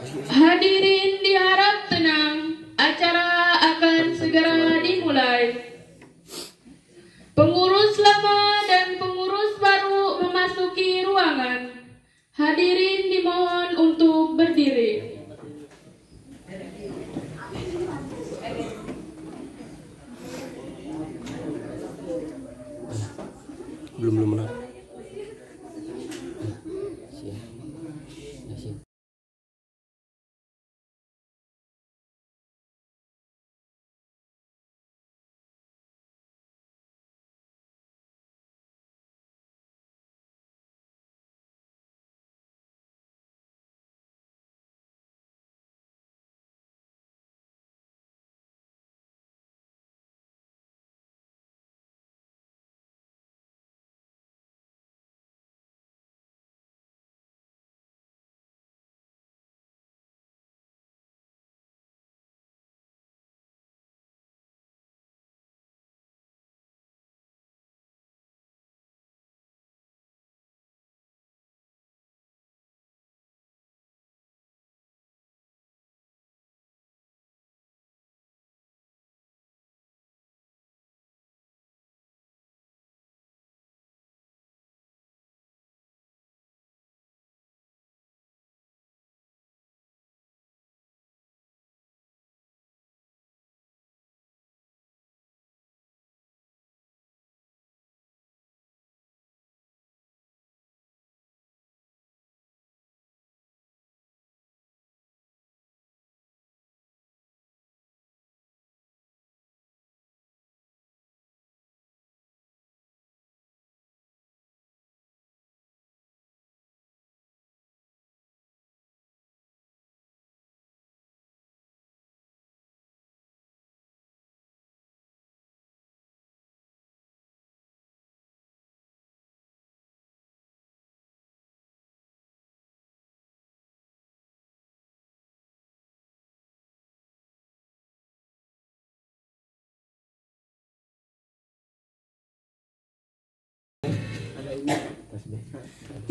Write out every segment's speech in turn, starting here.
Hadirin diharap tenang, acara akan segera dimulai. Pengurus lama dan pengurus baru memasuki ruangan. Hadirin dimohon untuk berdiri. Belum lah.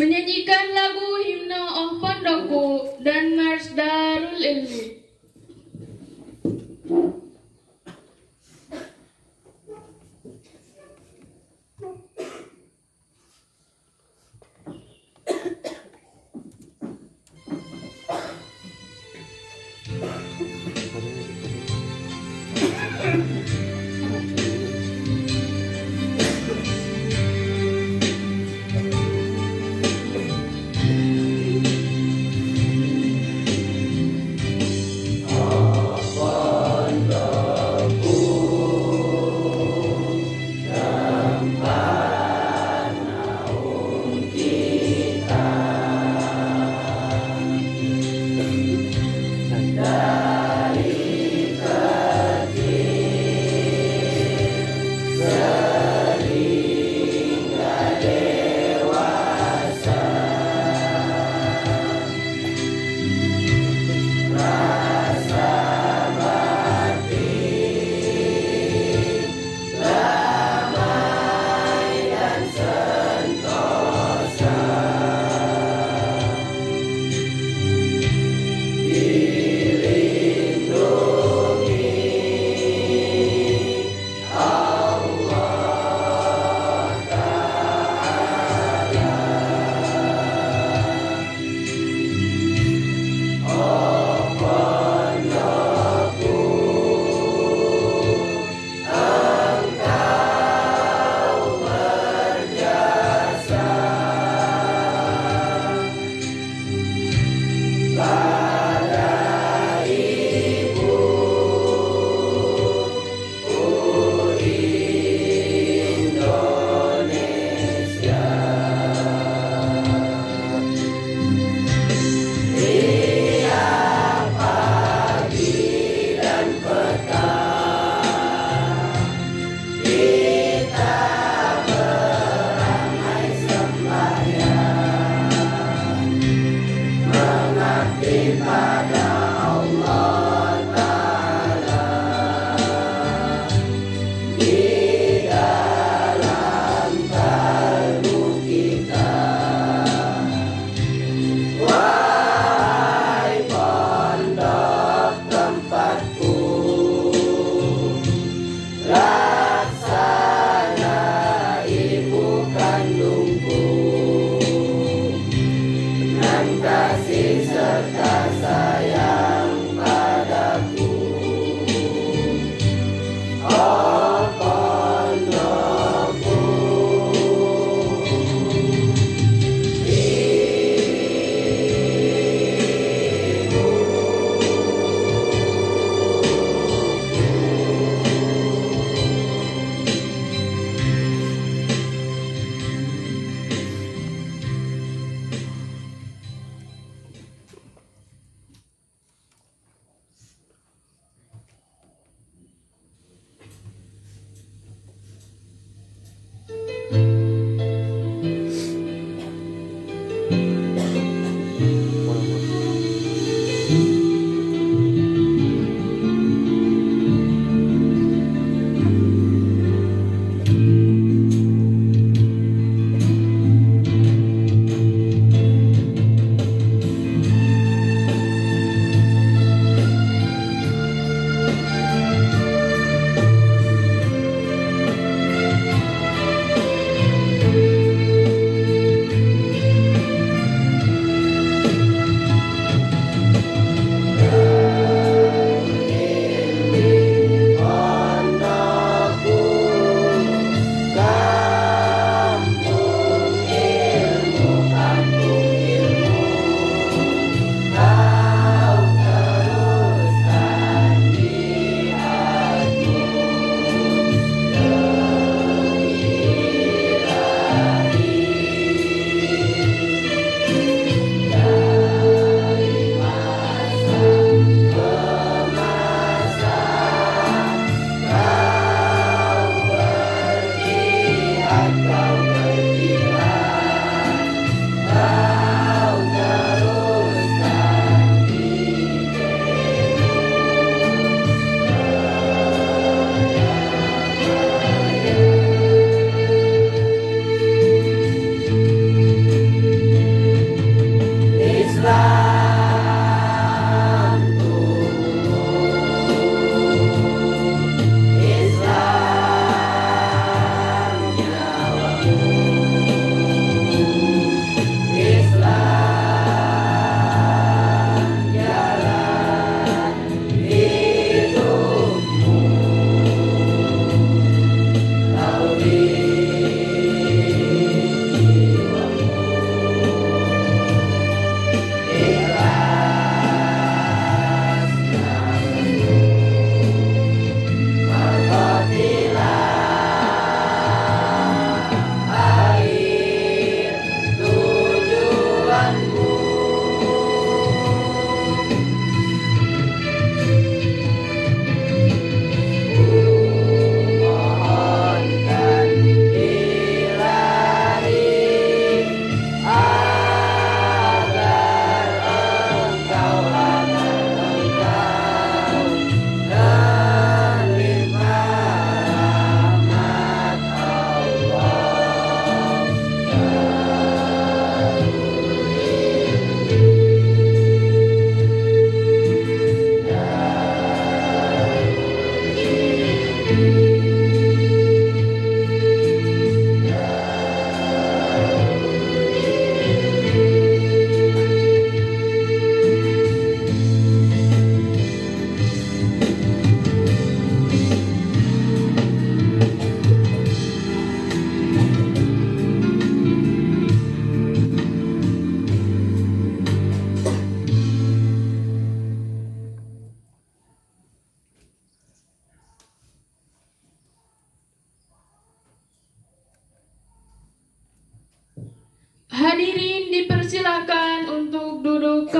Menyanyikan lagu Himne Oh Pondokku dan Mars Darul Ilmi.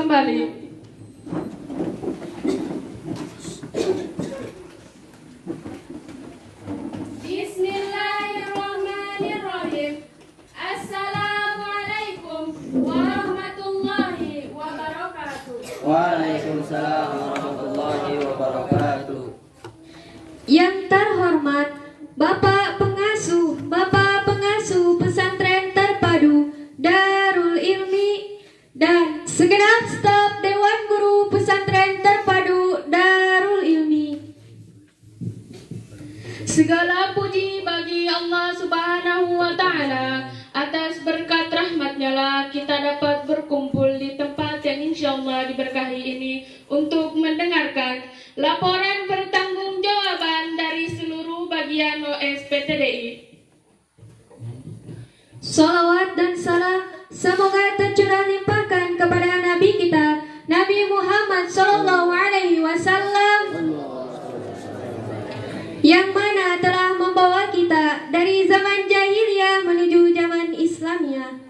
kembali. Bismillahirrahmanirrahim. Assalamualaikum warahmatullahi wabarakatuh. Waalaikumsalam warahmatullahi wabarakatuh. Yang terhormat Bapak Pengasuh Pesantren Terpadu Darul Ilmi dan segenap staf Dewan Guru Pesantren Terpadu Darul Ilmi. Segala puji bagi Allah Subhanahu wa Ta'ala. Atas berkat rahmatnya lah kita dapat berkumpul di tempat yang insya Allah diberkahi ini untuk mendengarkan laporan pertanggungjawaban dari seluruh bagian OSPTDI. Salawat dan salam semoga tercurah limpahkan kepada Nabi kita, Nabi Muhammad SAW, yang mana telah membawa kita dari zaman jahiliyah menuju zaman Islamiyah.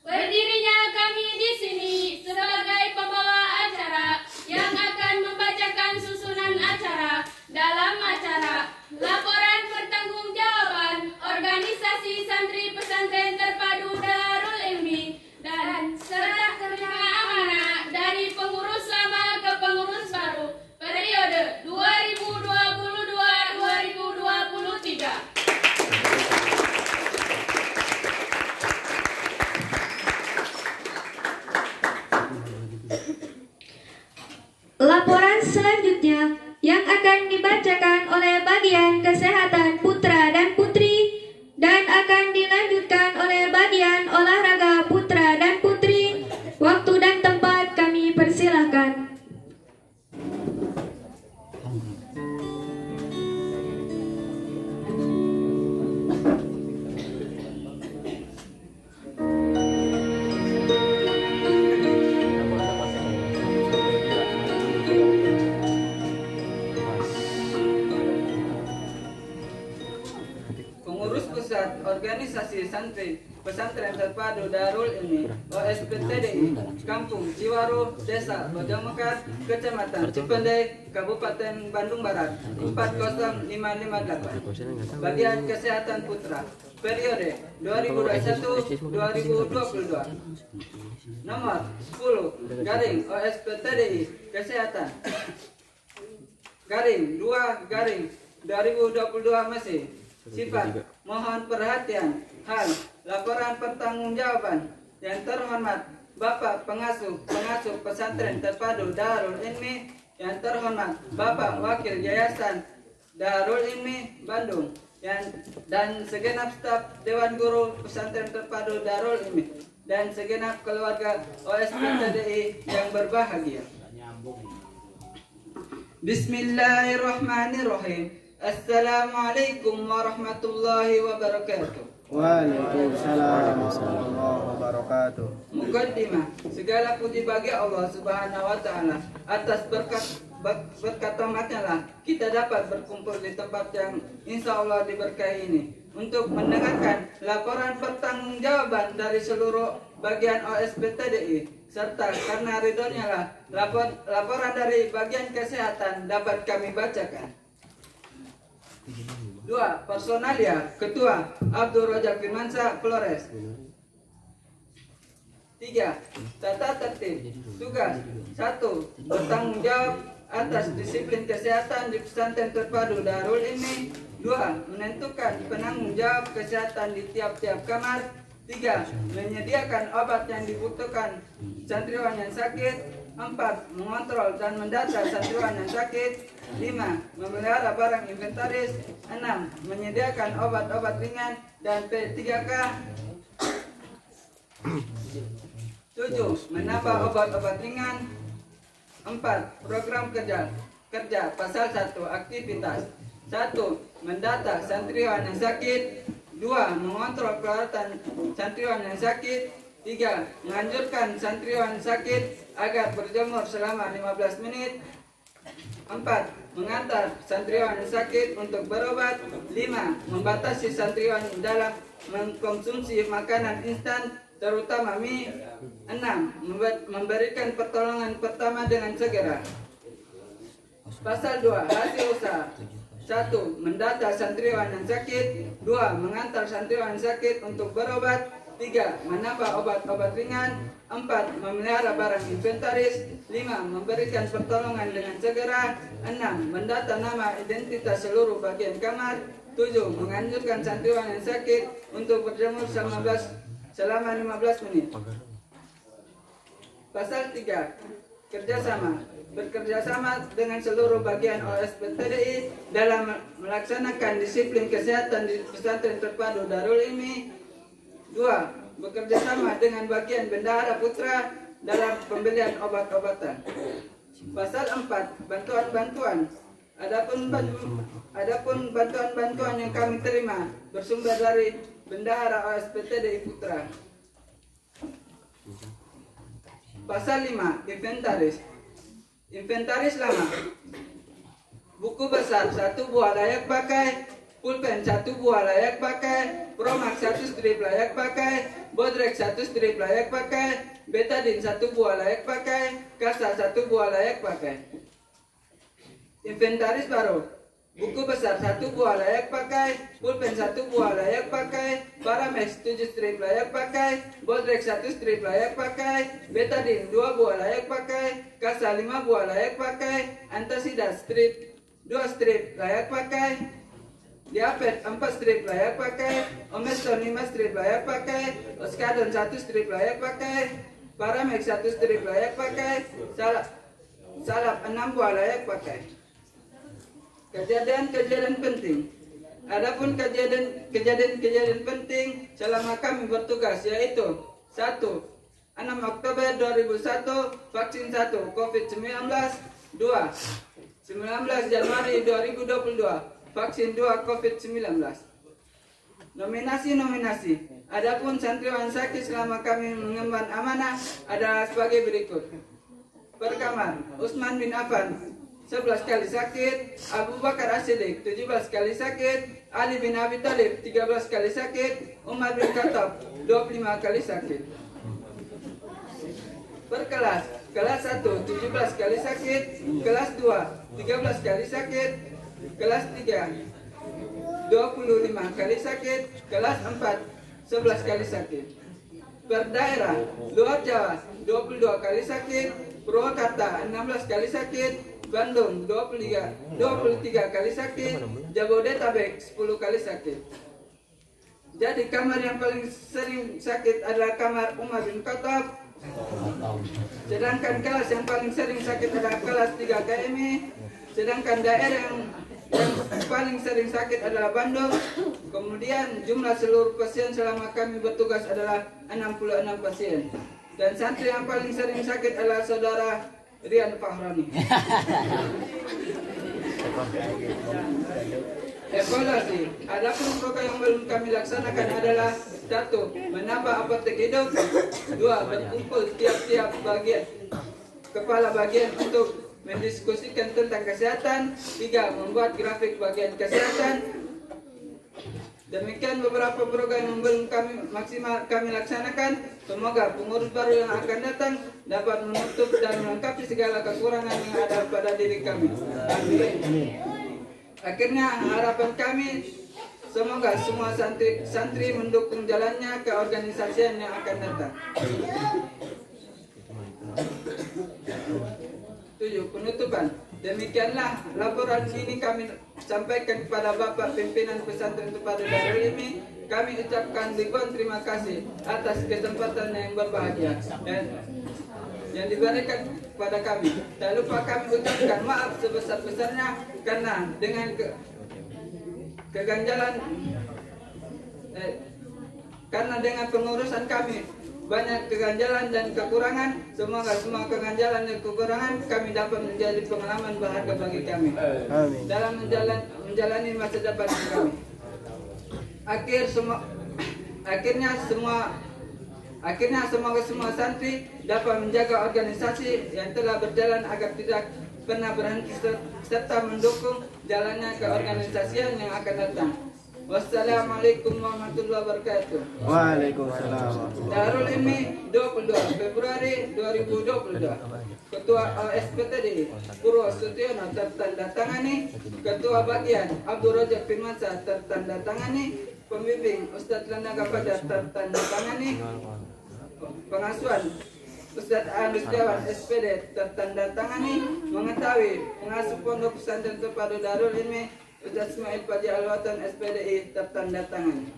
Berdirinya kami di sini sebagai pembawa acara yang akan membacakan susunan acara dalam acara laporan pertanggungjawaban organisasi santri pesantren terpadu Darul Ilmi dan serta terima amanah dari pengurus lama ke pengurus baru periode 2022-2023. Laporan selanjutnya yang akan dibacakan oleh bagian kesehatan putra dan putri dan akan dilanjutkan oleh bagian olahraga putra dan putri. Waktu dan tempat kami persilahkan. Pengurus Pusat Organisasi Santri Pesantren Terpadu Darul Ilmi OSPTDI Kampung Ciwaro, Desa Bojong Mekar, Kecamatan Cipendei, Kabupaten Bandung Barat 40558. Bagian Kesehatan Putra periode 2021-2022. Nomor 10 garing OSPTDI Kesehatan garing 2 garing 2022 masih sifat mohon perhatian hal laporan pertanggungjawaban. Yang terhormat Bapak Pengasuh Pesantren Terpadu Darul Ilmi, yang terhormat Bapak Wakil Yayasan Darul Ilmi Bandung, dan segenap staf Dewan Guru Pesantren Terpadu Darul Ilmi dan segenap keluarga OSPTDI yang berbahagia. Bismillahirrahmanirrahim. Assalamualaikum warahmatullahi wabarakatuh. Waalaikumsalam warahmatullahi wabarakatuh. Mukaddimah, segala puji bagi Allah Subhanahu wa Ta'ala. Atas berkat rahmatnya lah kita dapat berkumpul di tempat yang insya Allah diberkahi ini untuk mendengarkan laporan pertanggungjawaban dari seluruh bagian OSPTDI, serta karena ridhonya lah laporan dari bagian kesehatan dapat kami bacakan. 2. Personalia Ketua Abdul Rojak Firmansyah Flores. 3. Tata tertib tugas 1. Bertanggung jawab atas disiplin kesehatan di pesantren terpadu Darul Ilmi. 2. Menentukan penanggung jawab kesehatan di tiap-tiap kamar. 3. Menyediakan obat yang dibutuhkan santriwan yang sakit. 4. Mengontrol dan mendata santriwan yang sakit. 5. Memelihara barang inventaris. 6. Menyediakan obat-obat ringan dan P3K. 7. Menambah obat-obat ringan. 4. Program kerja pasal 1 aktivitas. 1. Mendata santriwan yang sakit. 2. Mengontrol perawatan santriwan yang sakit. 3. Menganjurkan santriwan sakit agar berjemur selama 15 menit. 4. Mengantar santriwan yang sakit untuk berobat. 5. Membatasi santriwan dalam mengkonsumsi makanan instan. terutama Mi. 6. Memberikan pertolongan pertama dengan segera. Pasal 2. Hasil usaha. 1. Mendata santriwan yang sakit. 2. Mengantar santriwan sakit untuk berobat. 3. Menambah obat-obat ringan. 4. Memelihara barang inventaris. 5. Memberikan pertolongan dengan segera. 6. Mendata nama identitas seluruh bagian kamar. 7. Menganjurkan santriwan yang sakit untuk berjemur selama 15 menit. Pasal 3. Kerjasama. Bekerjasama dengan seluruh bagian OSPTDI dalam melaksanakan disiplin kesehatan di pesantren terpadu Darul Ilmi. 2. Bekerjasama dengan bagian Bendahara Putra dalam pembelian obat-obatan. Pasal 4. Bantuan-bantuan. Adapun bantuan-bantuan yang kami terima bersumber dari Bendahara OSPTDI Putra. Pasal 5. Inventaris. Inventaris lama. Buku besar 1 buah layak pakai, pulpen 1 buah layak pakai, Promax 1 strip layak pakai, Bodrek 1 strip layak pakai, Betadine 1 buah layak pakai, Kasa 1 buah layak pakai. Inventaris baru. Buku besar 1 buah layak pakai, pulpen 1 buah layak pakai, Paramex 7 strip layak pakai, Bodrek 1 strip layak pakai, Betadine 2 buah layak pakai, Kasa 5 buah layak pakai, Antasida 2 strip layak pakai, Diapet 4 strip layak pakai, Omeston 5 strip layak pakai, Oskadon 1 strip layak pakai, Paramex 1 strip layak pakai, Salap 6 buah layak pakai. Kejadian-kejadian penting. Adapun kejadian-kejadian penting selama kami bertugas yaitu 1. 6 Oktober 2001 vaksin 1 COVID-19. 2. 19 Januari 2022 vaksin 2 COVID-19. Nominasi. Adapun santriwan sakit selama kami mengemban amanah adalah sebagai berikut. Per kamar, Utsman bin Affan 11 kali sakit, Abu Bakar As-Siddiq 17 kali sakit, Ali bin Abi Thalib 13 kali sakit, Umar bin Khattab 25 kali sakit. Per kelas, kelas 1 17 kali sakit, kelas 2 13 kali sakit, kelas 3 25 kali sakit, kelas 4 11 kali sakit. Per daerah, luar Jawa 22 kali sakit, Purwakarta 16 kali sakit, Bandung 23 kali sakit, Jabodetabek 10 kali sakit. Jadi kamar yang paling sering sakit adalah kamar Umar bin Khattab. Sedangkan kelas yang paling sering sakit adalah kelas 3 KMI. Sedangkan daerah yang paling sering sakit adalah Bandung. Kemudian jumlah seluruh pasien selama kami bertugas adalah 66 pasien. Dan santri yang paling sering sakit adalah saudara Rian Fahrani. Evaluasi. Adapun program yang belum kami laksanakan adalah 1. Menambah apotek hidup. 2. Berkumpul tiap-tiap bagian kepala bagian untuk mendiskusikan tentang kesehatan. 3. Membuat grafik bagian kesehatan. Demikian beberapa program yang belum kami laksanakan. Semoga pengurus baru yang akan datang dapat menutup dan melengkapi segala kekurangan yang ada pada diri kami. Amin. Akhirnya harapan kami semoga semua santri mendukung jalannya keorganisasian yang akan datang. 7. Penutupan. Demikianlah laporan ini kami sampaikan kepada Bapak Pimpinan Pesantren Terpadu Darul Ilmi. Kami ucapkan ribuan terima kasih atas kesempatan yang berbahagia yang diberikan kepada kami. Tak lupa kami ucapkan maaf sebesar-besarnya karena dengan keganjalan karena dengan pengurusan kami banyak keganjalan dan kekurangan. Semoga semua keganjalan dan kekurangan kami dapat menjadi pengalaman berharga bagi kami dalam menjalani masa depan kami. Akhirnya semoga semua santri dapat menjaga organisasi yang telah berjalan agar tidak pernah berhenti serta mendukung jalannya keorganisasian yang akan datang. Wassalamualaikum warahmatullahi wabarakatuh. Waalaikumsalam. Darul Ilmi 22 Februari 2022. Ketua OSPTD Purwo Sutiono tertandatangani. Ketua Bagian Abdul Rojak Firmansyah tertandatangani. Pembimbing Ustadz Lanaga Pada tertandatangani. Pengasuhan Ustadz Anusjawan SPD tertandatangani. Mengetahui pengasuh Pondok Pesantren Terpadu Darul Ilmi Ustadz Ismail Paji Alwatan SPDI tertandatangani.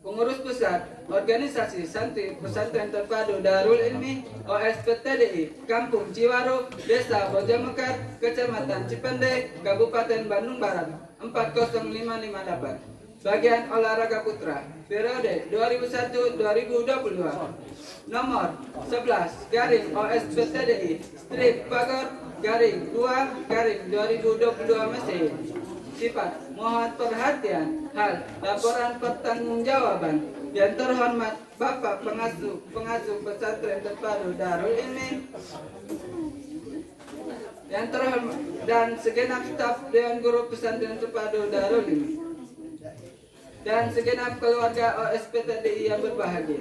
Pengurus Pusat Organisasi Santri Pesantren Terpadu Darul Ilmi OSPTDI Kampung Ciwaru, Desa Bojamekar, Kecamatan Cipende, Kabupaten Bandung Barat 40558. Bagian olahraga putra periode 2001-2022. Nomor 11 garing OSPTDI strip Pagor garing 2 garing 2022 Masehi. Sifat mohon perhatian hal laporan pertanggungjawaban yang terhormat Bapak Pengasuh Pesantren Terpadu Darul Ilmi yang terhormat dan segenap staf Dewan Guru Pesantren Terpadu Darul Ilmi dan segenap keluarga OSPTDI yang berbahagia.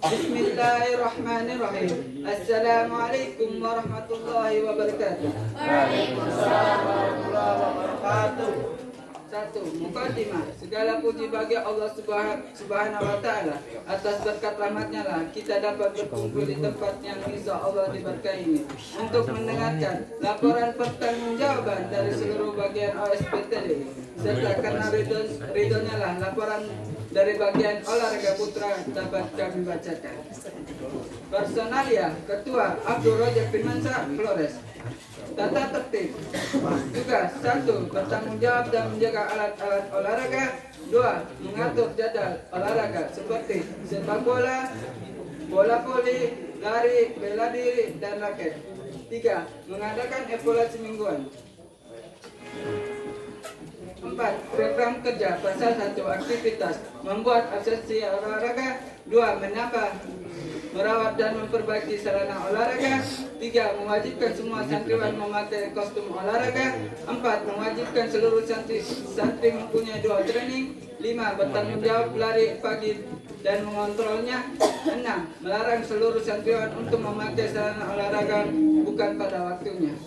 Bismillahirrahmanirrahim. Assalamualaikum warahmatullahi wabarakatuh. Waalaikumsalam warahmatullahi wabarakatuh. 1. Muqaddimah. Segala puji bagi Allah Subhanahu wa Ta'ala. Atas berkat rahmatnya lah kita dapat berkumpul di tempat yang insya Allah diberkahi ini untuk mendengarkan laporan pertanggungjawaban dari seluruh bagian OSPTD, serta karena ridhonya lah laporan dari bagian olahraga putra dapat kami bacakan. Personalia Ketua Abdul Rojak Firmansyah Flores. Tata tertib. Tugas 1. Bertanggung jawab dan menjaga alat-alat olahraga. 2. Mengatur jadwal olahraga seperti sepak bola, bola voli, lari, bela diri, dan raket. 3. Mengadakan evaluasi mingguan. 4. Program kerja pasal 1 aktivitas membuat absensi olahraga. 2. Menambah, merawat dan memperbaiki sarana olahraga. 3. Mewajibkan semua santriwan memakai kostum olahraga. 4. Mewajibkan seluruh santri mempunyai 2 training. 5. Bertanggung jawab lari pagi dan mengontrolnya. 6. Melarang seluruh santriwan untuk memakai sarana olahraga bukan pada waktunya.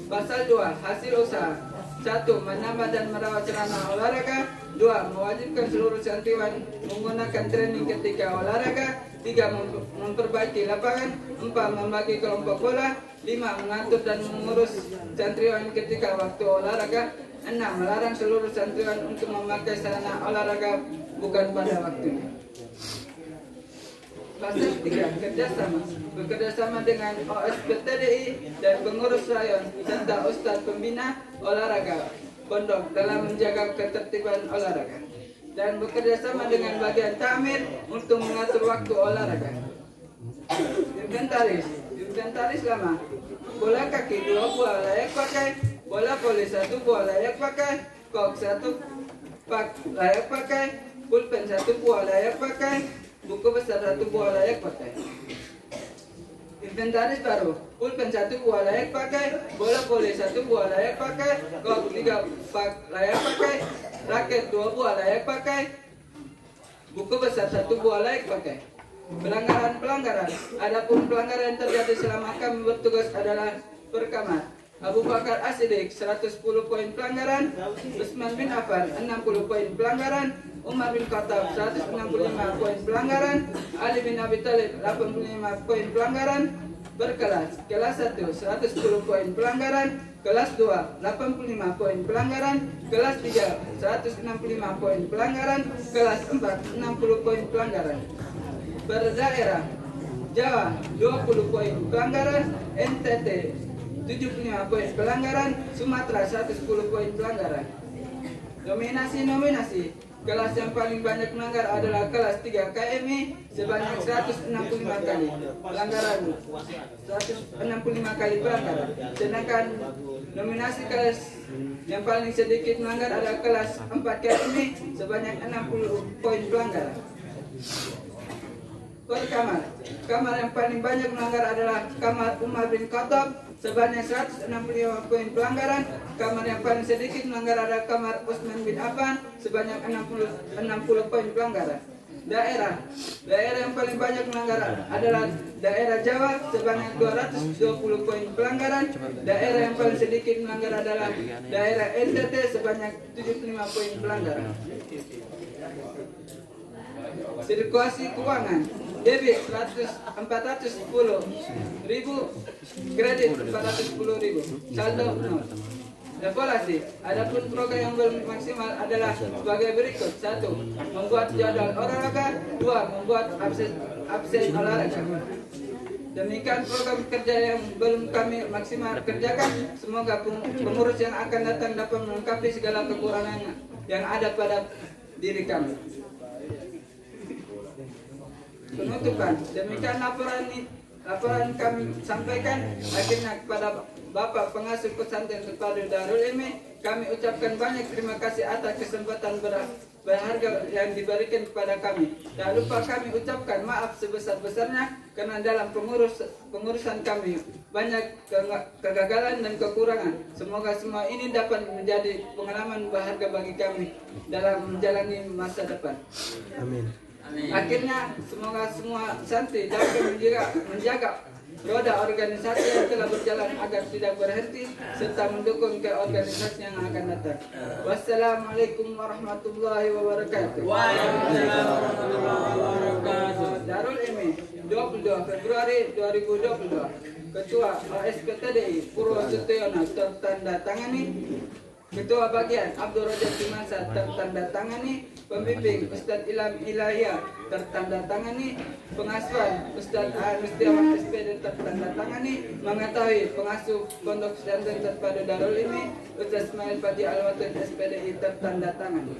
Pasal 2. Hasil usaha. 1. Menambah dan merawat sarana olahraga. 2. Mewajibkan seluruh santriwan menggunakan training ketika olahraga. 3. Memperbaiki lapangan. 4. Membagi kelompok bola. 5. Mengatur dan mengurus santriwan ketika waktu olahraga. 6. Melarang seluruh santriwan untuk memakai sarana olahraga bukan pada waktunya. Pasal 3. Kerjasama. Bekerjasama dengan OSPTDI dan pengurus rayon serta Ustadz Pembina Olahraga Pondok dalam menjaga ketertiban olahraga, dan bekerjasama dengan bagian takmir untuk mengatur waktu olahraga. Inventaris lama. Bola kaki 2 buah layak pakai, bola voli 1 buah layak pakai, kok 1 pak layak pakai, pulpen 1 buah layak pakai, buku besar 1 buah layak pakai. Inventaris baru. Pulpen 1 buah layak pakai, bola voli 1 buah layak pakai, kok 3 pak layak pakai, raket 2 buah layak pakai, buku besar 1 buah layak pakai. Pelanggaran. Adapun pelanggaran yang terjadi selama kami bertugas adalah pertama, Abu Bakar As-Siddiq 110 poin pelanggaran, Utsman bin Affan 60 poin pelanggaran, Umar bin Khattab 165 poin pelanggaran, Ali bin Abi Thalib 85 poin pelanggaran. Berkelas, kelas 1 110 poin pelanggaran, kelas 2 85 poin pelanggaran, kelas 3 165 poin pelanggaran, kelas 4 60 poin pelanggaran. Berdaerah, Jawa 20 poin pelanggaran, NTT 75 poin pelanggaran, Sumatera 110 poin pelanggaran. Nominasi. Kelas yang paling banyak melanggar adalah kelas 3 KMI sebanyak 165 kali pelanggaran, 165 kali pelanggaran. Sedangkan nominasi kelas yang paling sedikit melanggar adalah kelas 4 KMI sebanyak 60 poin pelanggaran. per kamar. Kamar yang paling banyak melanggar adalah kamar Umar bin Khattab sebanyak 165 poin pelanggaran. Kamar yang paling sedikit melanggar adalah kamar Utsman bin Affan sebanyak 60 poin pelanggaran. Daerah yang paling banyak melanggar adalah daerah Jawa sebanyak 220 poin pelanggaran. Daerah yang paling sedikit melanggar adalah daerah NTT sebanyak 75 poin pelanggaran. Sirkulasi keuangan, debit 410.000, kredit 410.000, saldo 0. Evaluasi. Adapun program yang belum maksimal adalah sebagai berikut: 1. Membuat jadwal olahraga. 2. Membuat absen olahraga. Demikian program kerja yang belum kami maksimal kerjakan. Semoga pengurus yang akan datang dapat melengkapi segala kekurangan yang ada pada diri kami. Penutupan. Demikian laporan kami sampaikan. Akhirnya kepada Bapak Pengasuh Pesantren Terpadu Darul Ilmi, kami ucapkan banyak terima kasih atas kesempatan berharga yang diberikan kepada kami. Tak lupa kami ucapkan maaf sebesar-besarnya karena dalam pengurusan kami banyak kegagalan dan kekurangan. Semoga semua ini dapat menjadi pengalaman berharga bagi kami dalam menjalani masa depan. Amin. Akhirnya semoga semua santri dapat menjaga roda organisasi yang telah berjalan agar tidak berhenti serta mendukung ke organisasi yang akan datang. Wassalamualaikum warahmatullahi wabarakatuh. Waalaikumsalam warahmatullahi wabarakatuh. Darul Ilmi 22 Februari 2022. Ketua OSPTDI Purwo Sutiono tertanda tangani. Ketua Bagian Abdul Rojak Dimasa tertanda tangani. Pembimbing Ustadz Ilham Ilahiyah tertanda tangani. Pengasuhan Ustadz Mustiawan SPD tertanda tangani. Mengetahui pengasuh Pondok Pesantren Terpadu Darul Ilmi Ustadz Ismail Fati Al-Watid SPDI tertanda tangani.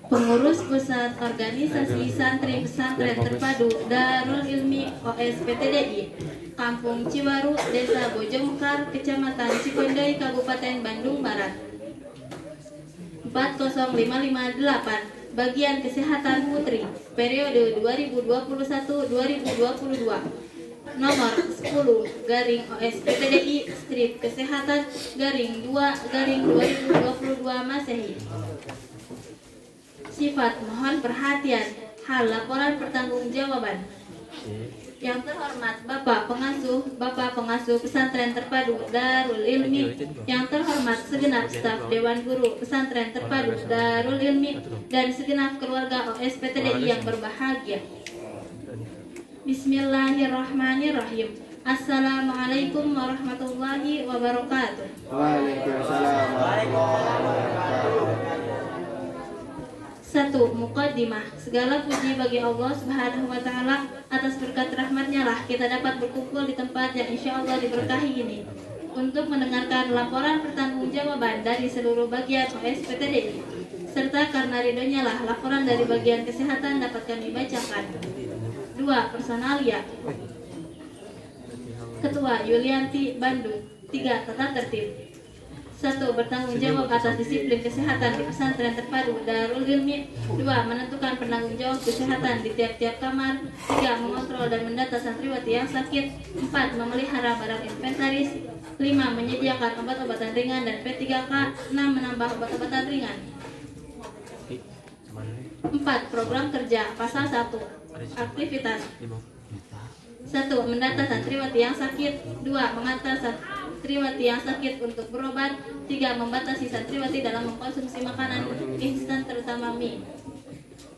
Pengurus Pusat Organisasi Santri Pesantren Terpadu Darul Ilmi OSPTDI Kampung Ciwaru, Desa Bojongkar, Kecamatan Cipendei, Kabupaten Bandung Barat 40558. Bagian Kesehatan Putri periode 2021-2022 nomor 10 garing OSPTDI strip kesehatan garing 2 garing 2022 Masehi. Sifat mohon perhatian, hal laporan pertanggungjawaban. Yang terhormat Bapak Pengasuh Pesantren Terpadu Darul Ilmi, yang terhormat segenap staf Dewan Guru Pesantren Terpadu Darul Ilmi dan segenap keluarga OSPTDI yang berbahagia. Bismillahirrahmanirrahim. Assalamualaikum warahmatullahi wabarakatuh. Waalaikumsalam warahmatullahi wabarakatuh. 1. Muqaddimah. Segala puji bagi Allah Subhanahu wa Ta'ala, atas berkat rahmatnya lah kita dapat berkumpul di tempat yang insya Allah diberkahi ini untuk mendengarkan laporan pertanggungjawaban dari seluruh bagian OSPTDI, serta karena ridhonya lah laporan dari bagian kesehatan dapat kami bacakan. 2. Personalia. Ketua Yulianti, Bandung. 3. Tata tertib. 1. Bertanggung jawab atas disiplin kesehatan di pesantren terpadu Darul Ilmi. 2. Menentukan penanggung jawab kesehatan di tiap-tiap kamar. 3. Mengontrol dan mendata santriwati yang sakit. 4. Memelihara barang inventaris. 5. Menyediakan obat-obatan ringan dan P3K. 6. Menambah obat-obatan ringan. 4. Program kerja. Pasal 1. Aktivitas. 1. Mendata santriwati yang sakit. 2. Mengantar santriwati yang sakit untuk berobat. 3. Membatasi santriwati dalam mengkonsumsi makanan instan terutama mie.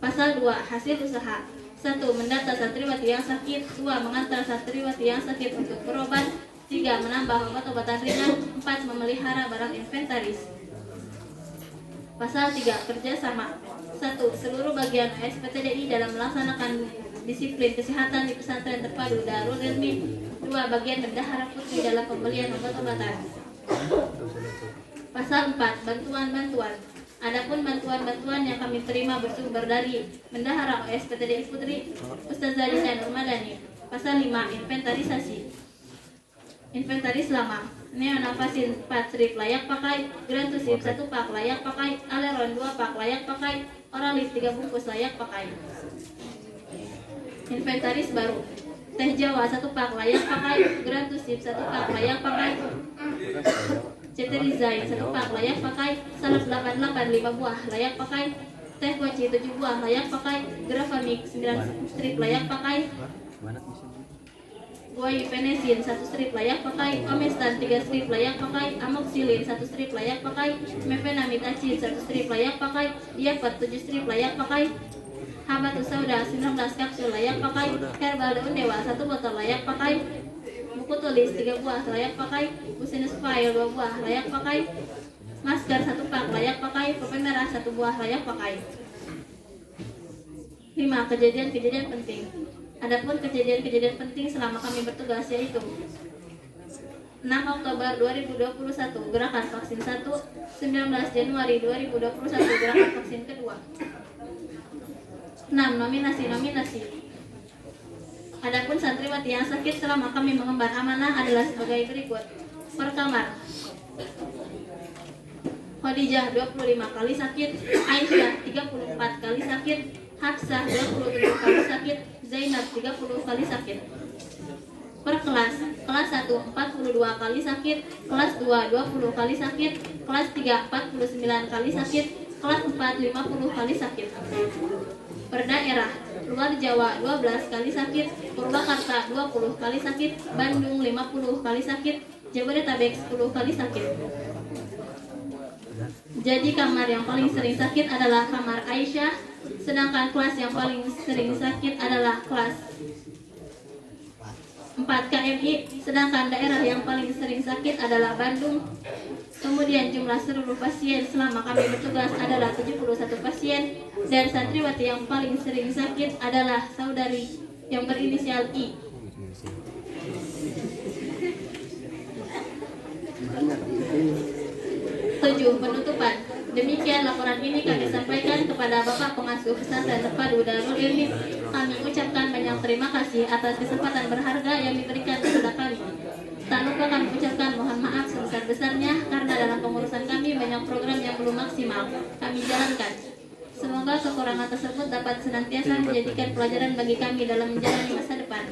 Pasal 2. Hasil usaha. 1. Mendata santriwati yang sakit. 2. Mengantar santriwati yang sakit untuk berobat. 3. Menambah obat-obatan ringan. 4. Memelihara barang inventaris. Pasal 3. Kerjasama. 1. Seluruh bagian SPTDI dalam melaksanakan disiplin kesehatan di pesantren terpadu Darul Ilmi. 2. Bagian bendahara putri dalam pembelian obat-obatan. Pasal 4. Bantuan-bantuan. Adapun bantuan-bantuan yang kami terima bersumber dari Bendahara SPTDI Putri Ustazah Lina Nurmadani. Pasal 5. Inventarisasi. Inventaris lama. Neonafasin 4 strip layak pakai, Grantusib 1 pak layak pakai, Aleron 2 pak layak pakai, Oralit 3 bungkus layak pakai. Inventaris baru. Teh Jawa 1 pak layak pakai, Grantusib 1 pak layak pakai, Cetirizine 1 pak layak pakai, Salep 88 5 buah layak pakai, Teh Koci 7 buah layak pakai, Grafamik 9 strip layak pakai, Guaifenesin 1 strip layak pakai, Omestan 3 strip layak pakai, Amoxicillin 1 strip layak pakai, Mefenamidacin 1 strip layak pakai, Diapet 7 strip layak pakai, Habatus Sauda 19 kapsul layak pakai, Herbal Daun Dewa 1 botol layak pakai, buku tulis 3 buah layak pakai, Business File 2 buah layak pakai, masker 1 pak layak pakai, pulpen merah 1 buah layak pakai. 5. Kejadian-kejadian penting. Adapun kejadian-kejadian penting selama kami bertugas yaitu 6 Oktober 2021 Gerakan Vaksin 1, 19 Januari 2021 Gerakan Vaksin kedua. 6. Nominasi. Adapun santriwati yang sakit selama kami mengemban amanah adalah sebagai berikut. Per kamar, Khadijah 25 kali sakit, Aisyah 34 kali sakit, Hafsah 27 kali sakit, Zainab 30 kali sakit. Per kelas, kelas 1 42 kali sakit, kelas 2 20 kali sakit, kelas 3 49 kali sakit, kelas 4 50 kali sakit. Per daerah, luar Jawa 12 kali sakit, Purwakarta 20 kali sakit, Bandung 50 kali sakit, Jabodetabek 10 kali sakit. Jadi kamar yang paling sering sakit adalah kamar Aisyah, sedangkan kelas yang paling sering sakit adalah kelas 4 KMI, sedangkan daerah yang paling sering sakit adalah Bandung. Kemudian jumlah seluruh pasien selama kami bertugas adalah 71 pasien, dan santriwati yang paling sering sakit adalah saudari yang berinisial I. 7. Penutupan. Demikian laporan ini kami sampaikan kepada Bapak Pengasuh Pesantren Terpadu Darul Ilmi. Kami ucapkan banyak terima kasih atas kesempatan berharga yang diberikan kepada kami. Tak lupa kami ucapkan mohon maaf sebesar-besarnya karena dalam pengurusan kami banyak program yang belum maksimal kami jalankan. Semoga kekurangan tersebut dapat senantiasa menjadikan pelajaran bagi kami dalam menjalani masa depan.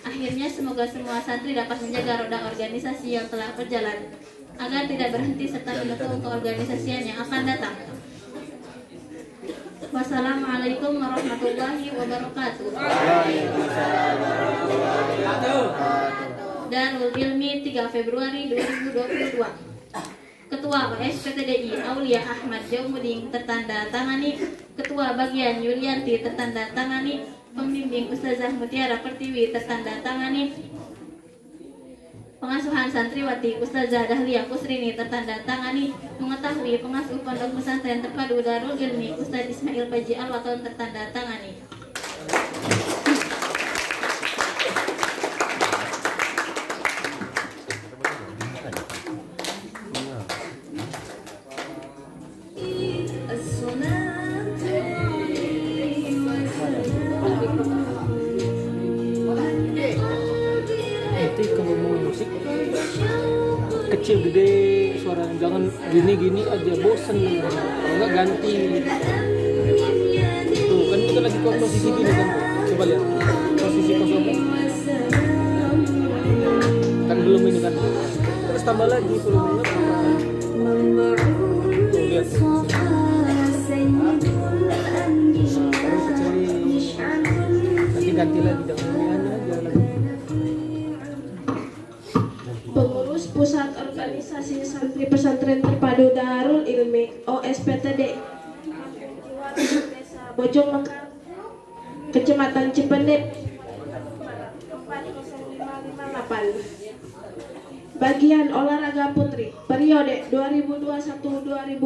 Akhirnya semoga semua santri dapat menjaga roda organisasi yang telah berjalan agar tidak berhenti serta mendukung keorganisasian yang akan datang. Wassalamualaikum warahmatullahi wabarakatuh. Darul Ilmi 3 Februari 2022. Ketua SPTDI Aulia Ahmad Jaumuding tertanda tangani, Ketua Bagian Yulianti tertanda tangani, Pembimbing Ustazah Mutiara Pertiwi tertanda tangani, Pengasuhan Santriwati Ustazah Dahlia Kusrini tertanda tangani, Mengetahui Pengasuh Pondok Pesantren Terpadu Darul Ilmi Ustaz Ismail Paji Alwaton tertanda tangani. Kecil gede suara, jangan gini aja, bosen. Kalau nggak ganti. Tuh kan kita lagi posisi gini kan, coba lihat posisi kosong kan belum ini kan, terus tambah lagi belum tuh lihat. ganti lagi jangan ini aja lagi. Pengurus Pusat Organisasi Santri Pesantren Terpadu Darul Ilmi OSPTD Desa Bojong Mekar, Kecamatan Cipende 40558. Bagian olahraga putri periode 2021-2022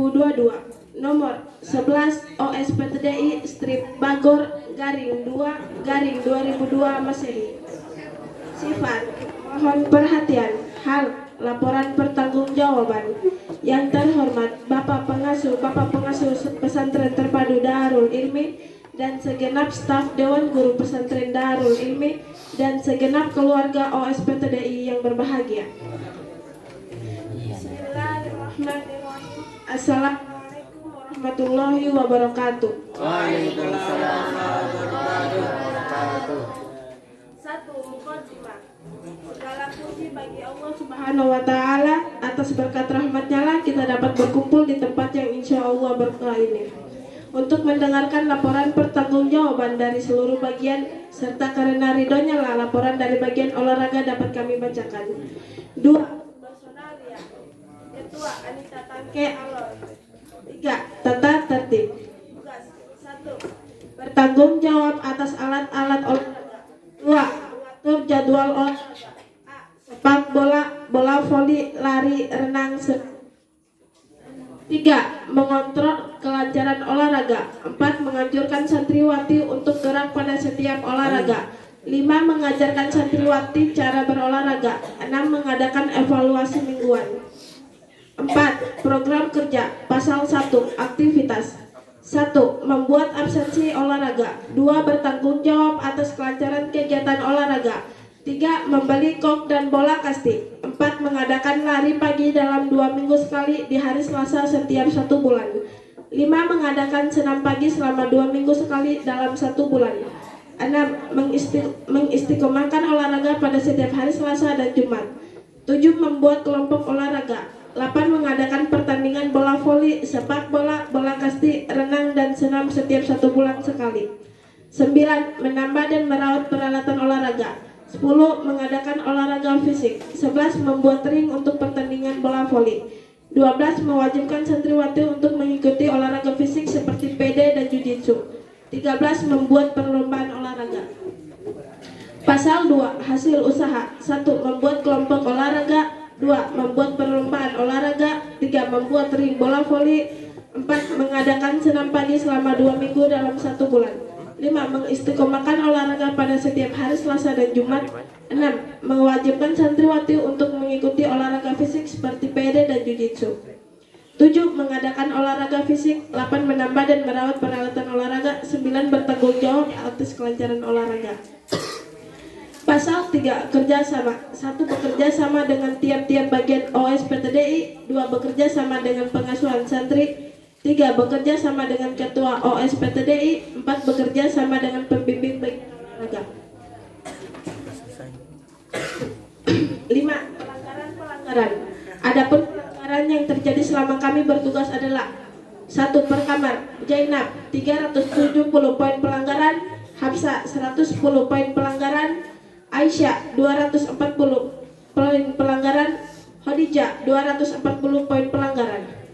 nomor 11 OSPTDI strip Bagor garing 2 garing 2002 Masehi. Sifat mohon perhatian hal laporan pertanggungjawaban. Yang terhormat Bapak Pengasuh Pesantren Terpadu Darul Ilmi dan segenap staf Dewan Guru Pesantren Darul Ilmi dan segenap keluarga OSPTDI yang berbahagia. Bismillahirrahmanirrahim. Assalamualaikum warahmatullahi wabarakatuh. Waalaikumsalam warahmatullahi wabarakatuh. 1. Muqaddimah. Segala puji bagi Allah Subhanahu wa Ta'ala, atas berkat rahmatnya lah kita dapat berkumpul di tempat yang insya Allah berkah ini untuk mendengarkan laporan pertanggungjawaban dari seluruh bagian, serta karena ridhonya lah laporan dari bagian olahraga dapat kami bacakan. 2. Personalia. Ketua Anita Tangke Alor. 3. Tata tertib. Tugas 1. Bertanggung jawab atas alat-alat olahraga. 2. Mengatur jadwal olahraga. A. Sepak bola, bola voli, lari, renang. 3. Mengontrol kelancaran olahraga. 4. Menganjurkan santriwati untuk gerak pada setiap olahraga. 5. Mengajarkan santriwati cara berolahraga. 6. Mengadakan evaluasi mingguan. 4. Program kerja. Pasal 1. Aktivitas. 1. Membuat absensi olahraga. 2. Bertanggung jawab atas kelancaran kegiatan olahraga. 3. Membeli kok dan bola kasti. 4. Mengadakan lari pagi dalam 2 minggu sekali di hari Selasa setiap 1 bulan. 5. Mengadakan senam pagi selama 2 minggu sekali dalam 1 bulan. 6. Mengistiqomahkan olahraga pada setiap hari Selasa dan Jumat. 7. Membuat kelompok olahraga. 8. Mengadakan pertandingan bola voli, sepak bola, bola kasti, renang, dan senam setiap 1 bulan sekali. 9. Menambah dan merawat peralatan olahraga. 10. Mengadakan olahraga fisik. 11. Membuat ring untuk pertandingan bola voli. 12. Mewajibkan santriwati untuk mengikuti olahraga fisik seperti PD dan jujitsu. 13. Membuat perlombaan olahraga. Pasal 2. Hasil usaha. 1. Membuat kelompok olahraga. 2. Membuat perlombaan olahraga. 3. Membuat ring bola voli. 4. Mengadakan senam pagi selama 2 minggu dalam 1 bulan. 5. Mengistiqomahkan olahraga pada setiap hari Selasa dan Jumat. 6. Mewajibkan santriwati untuk mengikuti olahraga fisik seperti PD dan jujitsu. 7. Mengadakan olahraga fisik. 8. Menambah dan merawat peralatan olahraga. 9. Bertanggung jawab atas kelancaran olahraga. Pasal 3. Kerjasama. 1. Bekerja sama dengan tiap-tiap bagian OSPTDI. 2. Bekerja sama dengan pengasuhan santri. 3. Bekerja sama dengan ketua OSPTDI. 4. Bekerja sama dengan pembimbing bagian olahraga. 5. Pelanggaran. Adapun pelanggaran yang terjadi selama kami bertugas adalah: 1. Per kamar Jainab 370 poin pelanggaran, Hafsa 110 poin pelanggaran, Aisyah 240 poin pelanggaran, Khadijah 240 poin pelanggaran.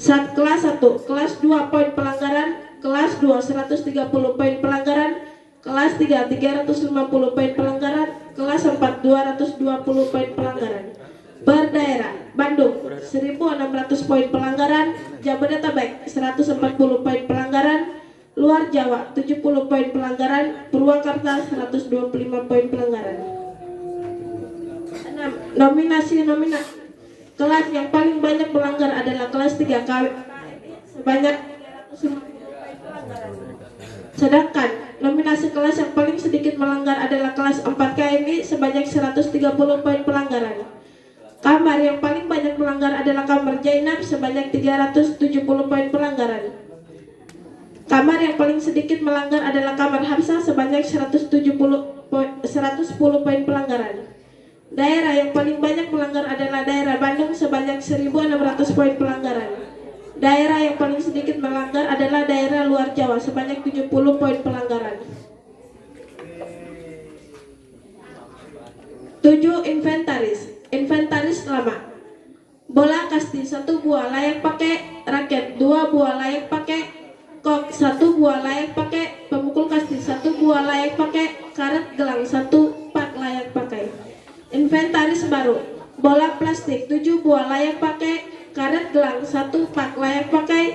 Kelas 1, kelas 2 poin pelanggaran, kelas 2 130 poin pelanggaran, kelas 3 350 poin pelanggaran, kelas 4 220 poin pelanggaran. Berdaerah: Bandung 1600 poin pelanggaran, Jabodetabek 140 poin pelanggaran, luar Jawa 70 poin pelanggaran, Purwakarta 125 poin pelanggaran. 6. Nominasi. Kelas yang paling banyak melanggar adalah kelas 3 KWI sebanyak 350 poin pelanggaran. Sedangkan nominasi kelas yang paling sedikit melanggar adalah kelas 4 KMI sebanyak 130 poin pelanggaran. Kamar yang paling banyak melanggar adalah kamar Jainab sebanyak 370 poin pelanggaran. Kamar yang paling sedikit melanggar adalah kamar Hafsah sebanyak 110 poin pelanggaran. Daerah yang paling banyak melanggar adalah daerah Bandung sebanyak 1600 poin pelanggaran. Daerah yang paling sedikit melanggar adalah daerah luar Jawa sebanyak 70 poin pelanggaran. 7. Inventaris lama. Bola kasti 1 buah layak pakai, raket 2 buah layak pakai, kok 1 buah layak pakai, pemukul kasti 1 buah layak pakai, karet gelang 1 pak layak pakai. Inventaris baru. Bola plastik 7 buah layak pakai, karet gelang 1 pak layak pakai,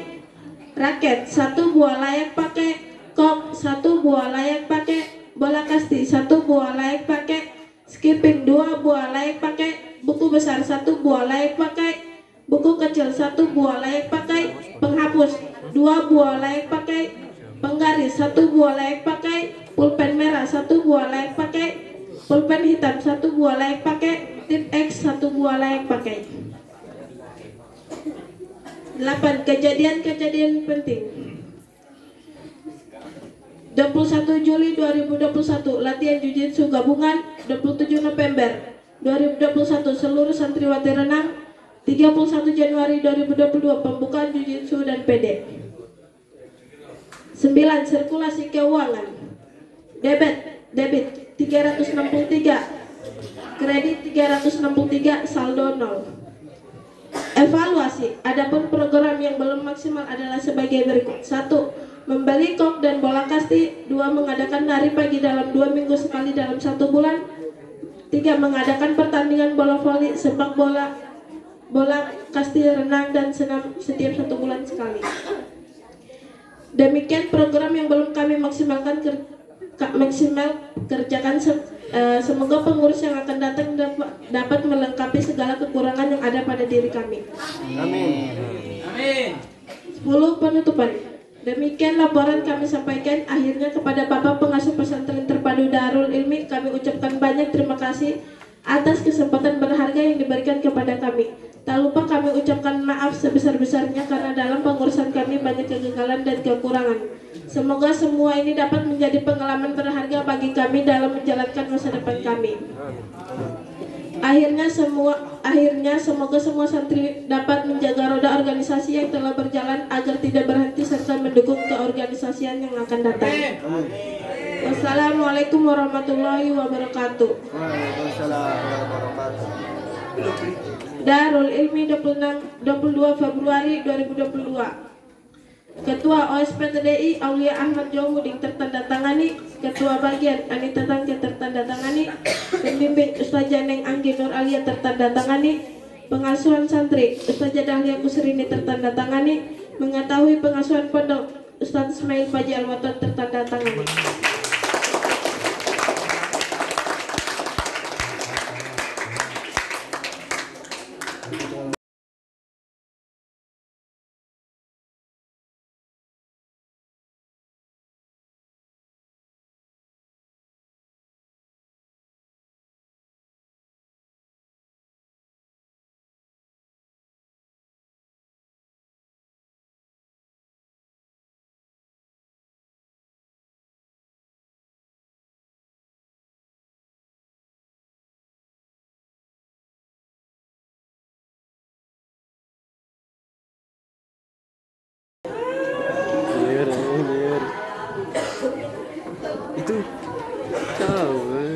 raket 1 buah layak pakai, kok 1 buah layak pakai, bola kasti 1 buah layak pakai, skipping 2 buah layak pakai, buku besar 1 buah layak pakai, buku kecil 1 buah layak pakai, penghapus 2 buah layak pakai, penggaris 1 buah layak pakai, pulpen merah 1 buah layak pakai, pulpen hitam 1 buah layak pakai, tip X 1 buah layak pakai. 8. Kejadian-kejadian penting. 21 Juli 2021 latihan jujitsu gabungan. 27 November 2021 seluruh santriwati renang. 31 Januari 2022 pembukaan jujitsu dan PD. 9. Sirkulasi keuangan. Debit 363, kredit 363, saldo 0. Evaluasi. Adapun program yang belum maksimal adalah sebagai berikut. 1. Membeli kok dan bola kasti. 2. Mengadakan lari pagi dalam 2 minggu sekali dalam 1 bulan. 3. Mengadakan pertandingan bola voli, sepak bola, bola kasti, renang, dan senam setiap 1 bulan sekali. Demikian program yang belum kami maksimal kerjakan. Semoga pengurus yang akan datang dapat melengkapi segala kekurangan yang ada pada diri kami. Amin. 10. Penutupan. Demikian laporan kami sampaikan. Akhirnya kepada Bapak Pengasuh Pesantren Terpadu Darul Ilmi kami ucapkan banyak terima kasih atas kesempatan berharga yang diberikan kepada kami. Tak lupa kami ucapkan maaf sebesar-besarnya karena dalam pengurusan kami banyak kegagalan dan kekurangan. Semoga semua ini dapat menjadi pengalaman berharga bagi kami dalam menjalankan masa depan kami. Akhirnya semoga semua santri dapat menjaga roda organisasi yang telah berjalan agar tidak berhenti serta mendukung keorganisasian yang akan datang. Wassalamualaikum warahmatullahi wabarakatuh. Waalaikumsalam warahmatullahi wabarakatuh. Darul Ilmi 22 Februari 2022. Ketua OSP TDI Aulia Ahmad Jomuding tertandatangani. Ketua Bagian Anita Tangke tertandatangani. Pembimbing Ustazah Neng Anggi Nur Alia tertandatangani. Pengasuhan santri Ustazah Dahlia Kusrini tertandatangani. Mengetahui pengasuhan pondok Ustaz Ismail Faji Alwaton tertandatangani.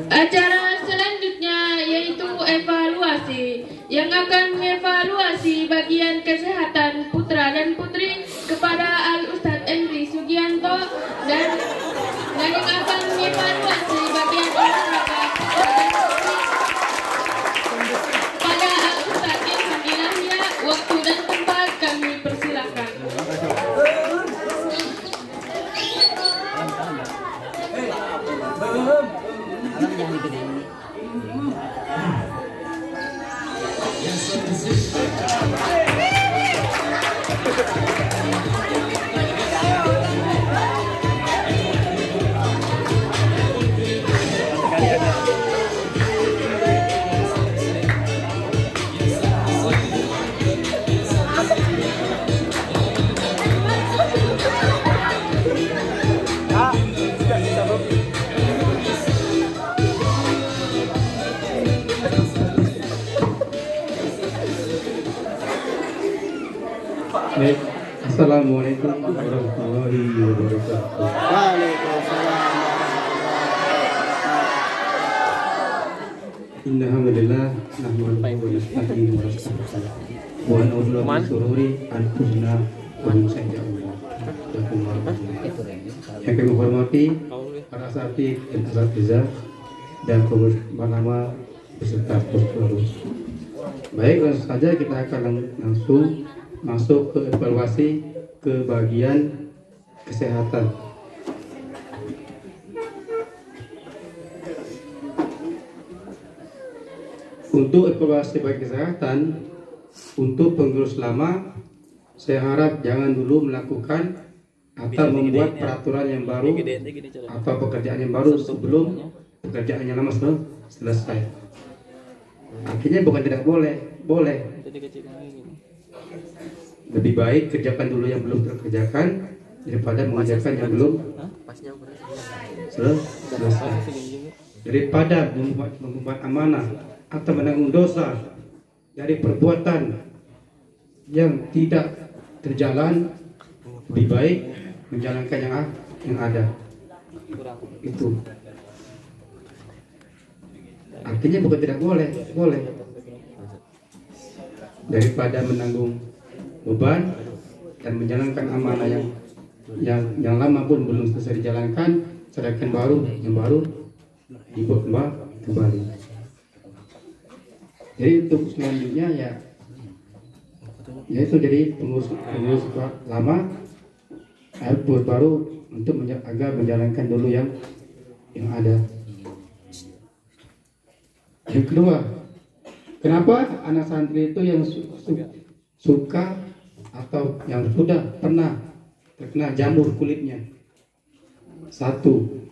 Acara selanjutnya yaitu evaluasi yang akan mengevaluasi bagian kesehatan putra dan putri kepada Al-Ustadz Endri Sugianto dan yang akan mengevaluasi bagian olahraga putra dan putri kepada Al-Ustadz Irfan Ilahia. Waktu dan tempat kami persilakan. Baik, Assalamualaikum warahmatullahi wabarakatuh. Waalaikumsalam. Innalhamdulillah nahmaduhu wa nasta'inuhu wa nastaghfiruh wa na'udzu billahi min shururi anfusina wa min sayyi'ati a'malina. Yang kami hormati para asatidz dan asatidzah dan pengurus bersama beserta pengurus. Baik, langsung saja kita akan langsung masuk ke evaluasi ke bagian kesehatan. Untuk evaluasi bagi kesehatan, untuk pengurus lama, saya harap jangan dulu melakukan atau membuat peraturan yang baru atau pekerjaan yang baru sebelum pekerjaan yang lama selesai. Artinya bukan tidak boleh, boleh. Lebih baik kerjakan dulu yang belum terkerjakan daripada mengerjakan yang belum selesai. Daripada membuat amanah atau menanggung dosa dari perbuatan yang tidak terjalan, lebih baik menjalankan yang ada. Itu artinya bukan tidak boleh, boleh. Daripada menanggung beban dan menjalankan amanah yang lama pun belum selesai dijalankan, sedangkan yang baru dibuat kembali. Jadi untuk selanjutnya ya itu jadi pengurus lama, pengurus baru untuk agar menjalankan dulu yang ada. Yang kedua, kenapa anak santri itu yang suka atau yang sudah pernah terkena jamur kulitnya? Satu,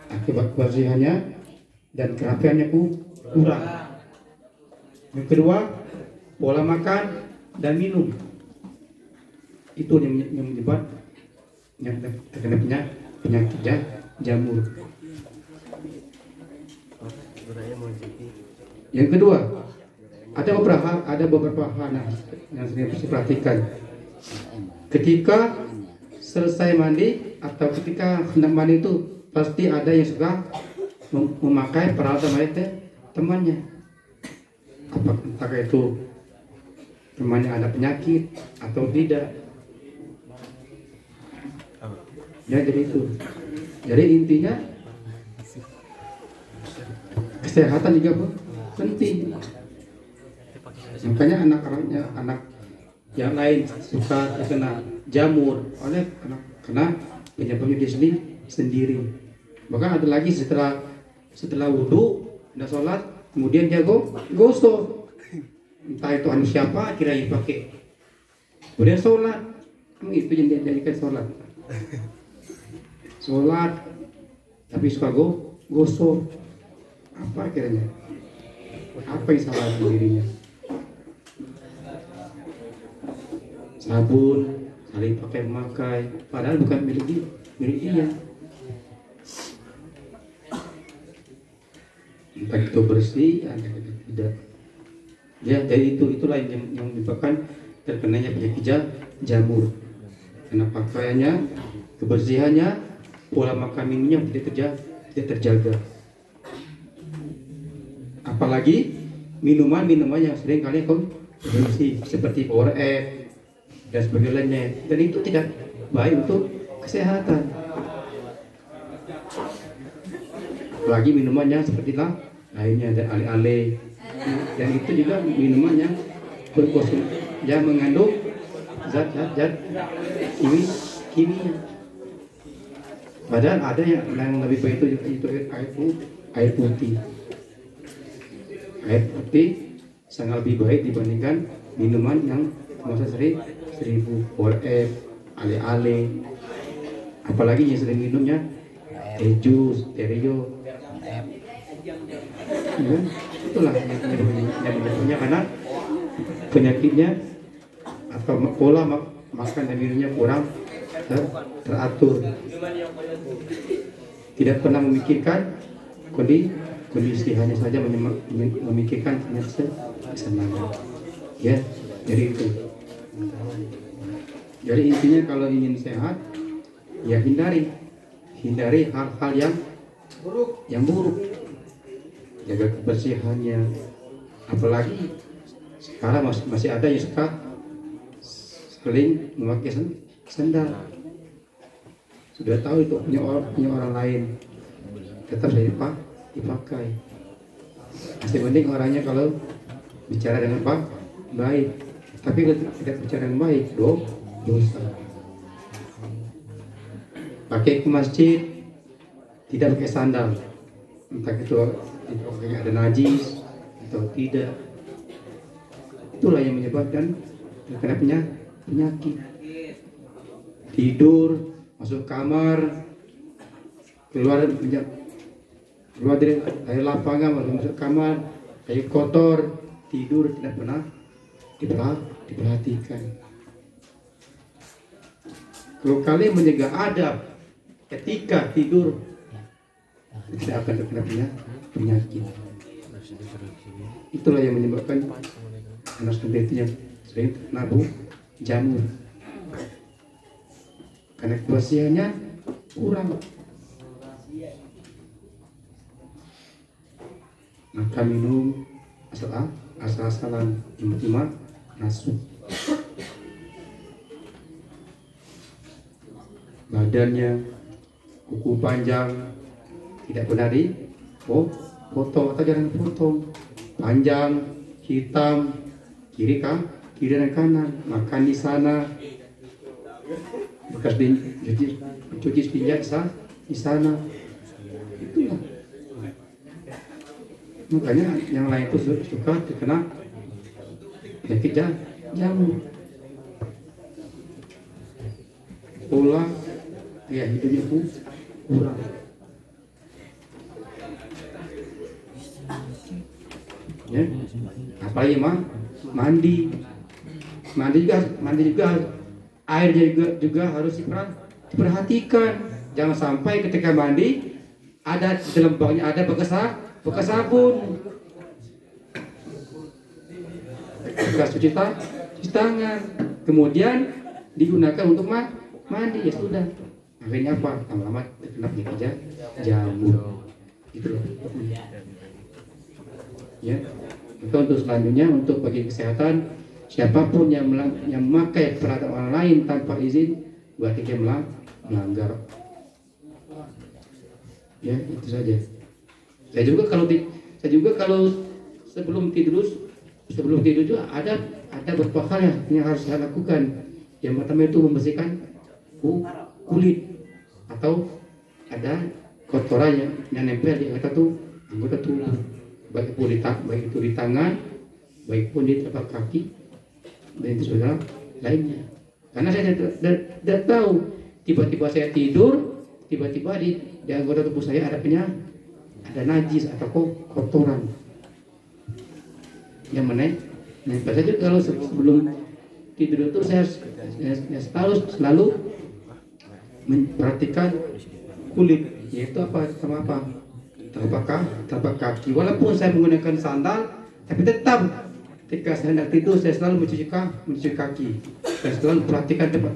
akibat kebersihannya dan kerapiannya kurang. Yang kedua, pola makan dan minum itu yang menyebabkan yang terkena penyakit jamur. Yang kedua, ada beberapa hal yang saya perhatikan. Ketika selesai mandi atau ketika hendak mandi itu pasti ada yang suka memakai peralatan mandi temannya. Apakah itu temannya ada penyakit atau tidak? Ya, jadi itu. Jadi intinya kesehatan juga penting. Makanya anak yang lain suka terkena jamur oleh karena penyebabnya dia sendiri. Bahkan ada lagi setelah wudhu, tidak sholat, kemudian dia gosok. Entah itu anu siapa kira-kira pakai. Kemudian sholat, itu yang dia jadikan sholat. Sholat, tapi suka gosok. Apa kiranya? Apa yang salah di dirinya? Sabun, saling pakai, padahal bukan milik dia. Entah itu bersih, atau tidak. Ya, jadi itulah yang menyebabkan terkenanya penyakit jamur. Karena pakaiannya, kebersihannya, pola makan minumnya tidak terjaga. Apalagi minuman yang sering kali konsumsi seperti Powerade dan sebagainya, dan itu tidak baik untuk kesehatan. Apalagi minuman yang seperti lainnya dan ale-ale, dan itu juga minuman yang yang mengandung zat-zat kimia. Padahal ada yang lebih baik itu air putih. Air putih sangat lebih baik dibandingkan minuman yang kemasan 1000 Powerade, ale-ale. Apalagi yang sering minumnya teh jus, stereo. Ya, itulah yang menyebabnya karena penyakitnya atau pola makan dan minumnya kurang teratur. Tidak pernah memikirkan kondisi, hanya saja memikirkan kesenangan. Ya, jadi itu. Jadi intinya kalau ingin sehat, ya hindari hal-hal yang buruk. jaga kebersihannya. Apalagi sekarang masih ada yang suka sering memakai sandal. Sudah tahu itu punya orang lain, tetap saya dipakai. Masih penting orangnya kalau bicara dengan baik, tapi kalau tidak bicara dengan baik, dosa. Pakai ke masjid tidak pakai sandal, entah itu ada najis atau tidak, itulah yang menyebabkan terkena penyakit. Tidur, masuk kamar, keluar dari lapangan, masuk kamar, kayak kotor, tidur tidak pernah diperhatikan. Kalau kalian menjaga adab ketika tidur, tidak akan terkena penyakit. Itulah yang menyebabkan anak seperti itu yang sering terkena jamur, karena kebersihannya kurang. Maka minum asal-asalan, tiba-tiba nasuh. Badannya kuku panjang tidak benar potong atau jangan potong, panjang, hitam, kiri dan kanan, makan di sana, bekas cuci pijat di sana. Itulah makanya yang lain itu suka terkena penyakit jamur. Pola ya hidupnya kurang. Ya, apalagi mandi juga airnya juga harus diperhatikan. Jangan sampai ketika mandi ada di dalam baknya ada bekas sabun, bekas cuci tangan, kemudian digunakan untuk mandi, ya sudah. Akhirnya apa? Lama-lama terkena penyakit jamur. Itu loh. Ya. Maka untuk selanjutnya, untuk bagi kesehatan, siapapun yang memakai peralatan orang lain tanpa izin, berarti dia melanggar. Ya, itu saja. Saya juga kalau sebelum tidur juga ada beberapa hal yang harus saya lakukan. Yang pertama itu membersihkan kulit atau ada kotoran yang nempel di anggota tubuh, baik itu di tangan, baik pun di telapak kaki dan itu segala lainnya. Karena saya tidak tahu, tiba-tiba saya tidur, tiba-tiba di anggota tubuh saya ada najis atau kotoran yang menempel. Saja kalau sebelum tidur itu saya selalu memperhatikan kulit, yaitu sama telapak kaki. Walaupun saya menggunakan sandal, tapi tetap ketika saya hendak tidur saya selalu mencuci kaki dan selalu memperhatikan tempat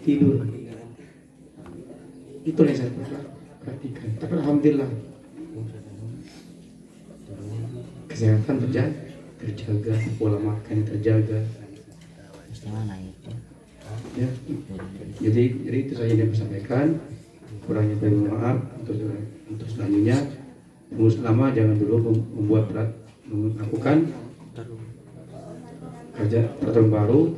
tidur. Itu yang saya perhatikan. Tapi alhamdulillah kesehatan terjaga, pola makan terjaga. Ya, jadi itu saja yang saya sampaikan. Kurangnya saya mohon maaf. Untuk selanjutnya, pengurus lama jangan dulu melakukan kerja peraturan baru,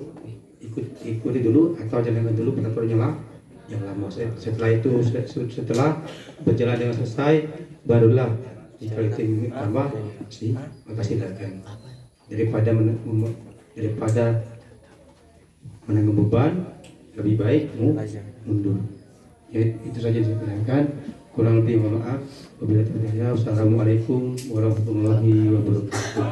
ikuti dulu atau jalankan dulu peraturan yang lama. Setelah itu, setelah berjalan dengan selesai, barulah jika itu tambah maka silakan. Daripada menanggung beban, lebih baik mundur. Ya, itu saja yang saya sampaikan. Kurang lebih mohon maaf. Wabillahi taufiq. Wassalamualaikum warahmatullahi wabarakatuh.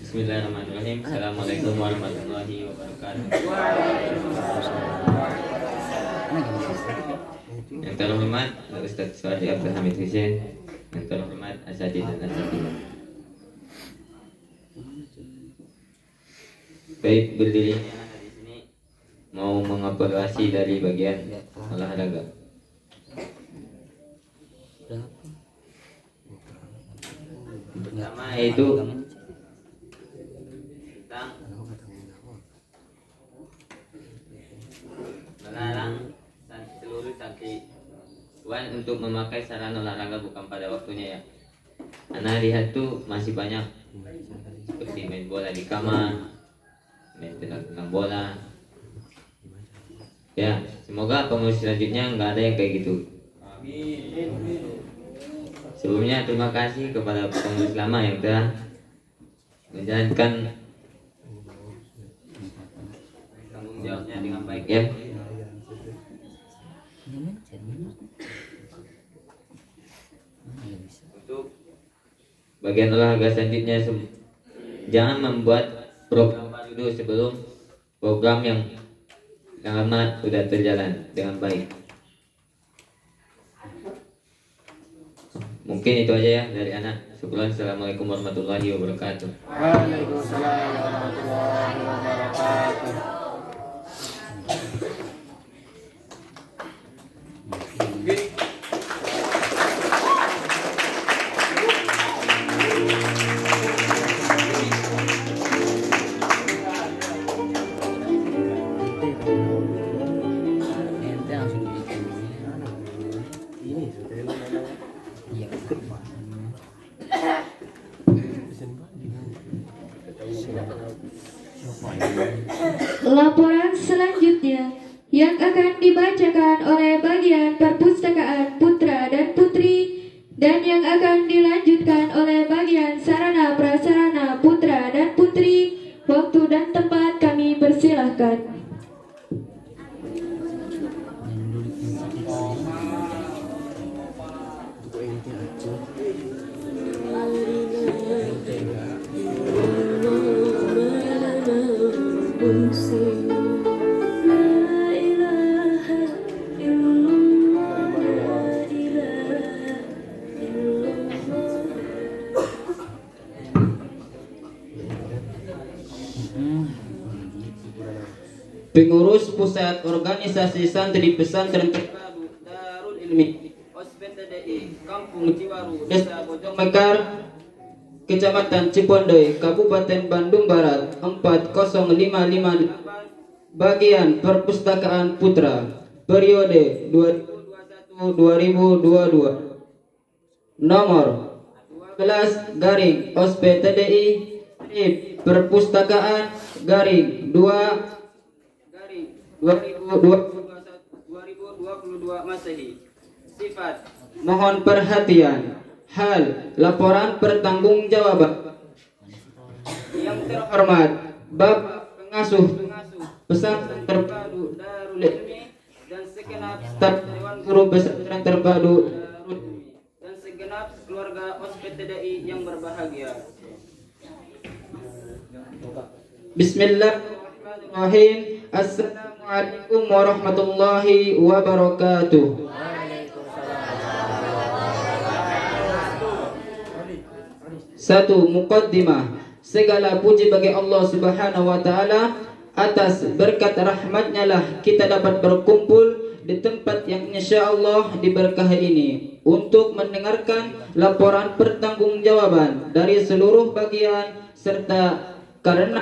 Bismillahirrahmanirrahim. Assalamualaikum warahmatullahi wabarakatuh. Yang terhormat Ustaz Suadi Abdul Hamid Hussein, yang terhormat Asadi dan Asadi. Baik, berdiri di sini mau mengevaluasi dari bagian olahraga. Pertama yaitu tentang melarang seluruh santriwan untuk memakai sarana olahraga bukan pada waktunya ya. Anak lihat tuh masih banyak seperti main bola di kamar, main tenang bola. Ya, semoga pengurus selanjutnya nggak ada yang kayak gitu. Sebelumnya terima kasih kepada pengurus lama yang telah menjalankan tanggung jawabnya dengan baik ya. Untuk bagian olahraga selanjutnya, jangan membuat program baru dulu sebelum program yang lama sudah terjalan dengan baik. Mungkin itu aja ya dari anak. Syukran. Assalamualaikum warahmatullahi wabarakatuh. Waalaikumsalam warahmatullahi wabarakatuh. Laporan selanjutnya yang akan dibacakan oleh bagian perpustakaan putra dan putri dan yang akan dilanjutkan oleh bagian sarana prasarana putra dan putri. Waktu dan tempat kami persilahkan. Pengurus Pusat Organisasi Santri Pesantren Terpadu Darul Ilmi OSPTDI Kampung Ciwaru, Desa Bojong Mekar, Kecamatan Cipondoy, Kabupaten Bandung Barat 40558, bagian Perpustakaan Putra, periode 2021-2022, nomor 12 garing OSPTDI Perpustakaan garing 2 2022 Masehi. Sifat mohon perhatian. Hal laporan pertanggungjawaban. Yang terhormat Bapak Pengasuh Pesantren Terpadu Darul Ilmi dan segenap staf Dewan Guru Pesantren Terpadu Darul Ilmi dan segenap keluarga OSPTDI yang berbahagia. Bismillahirrahmanirrahim. Assalamualaikum warahmatullahi wabarakatuh. Satu, muqaddimah. Segala puji bagi Allah Subhanahu wa taala, atas berkat rahmatnya lah kita dapat berkumpul di tempat yang insyaallah diberkahi ini untuk mendengarkan laporan pertanggungjawaban dari seluruh bagian serta karena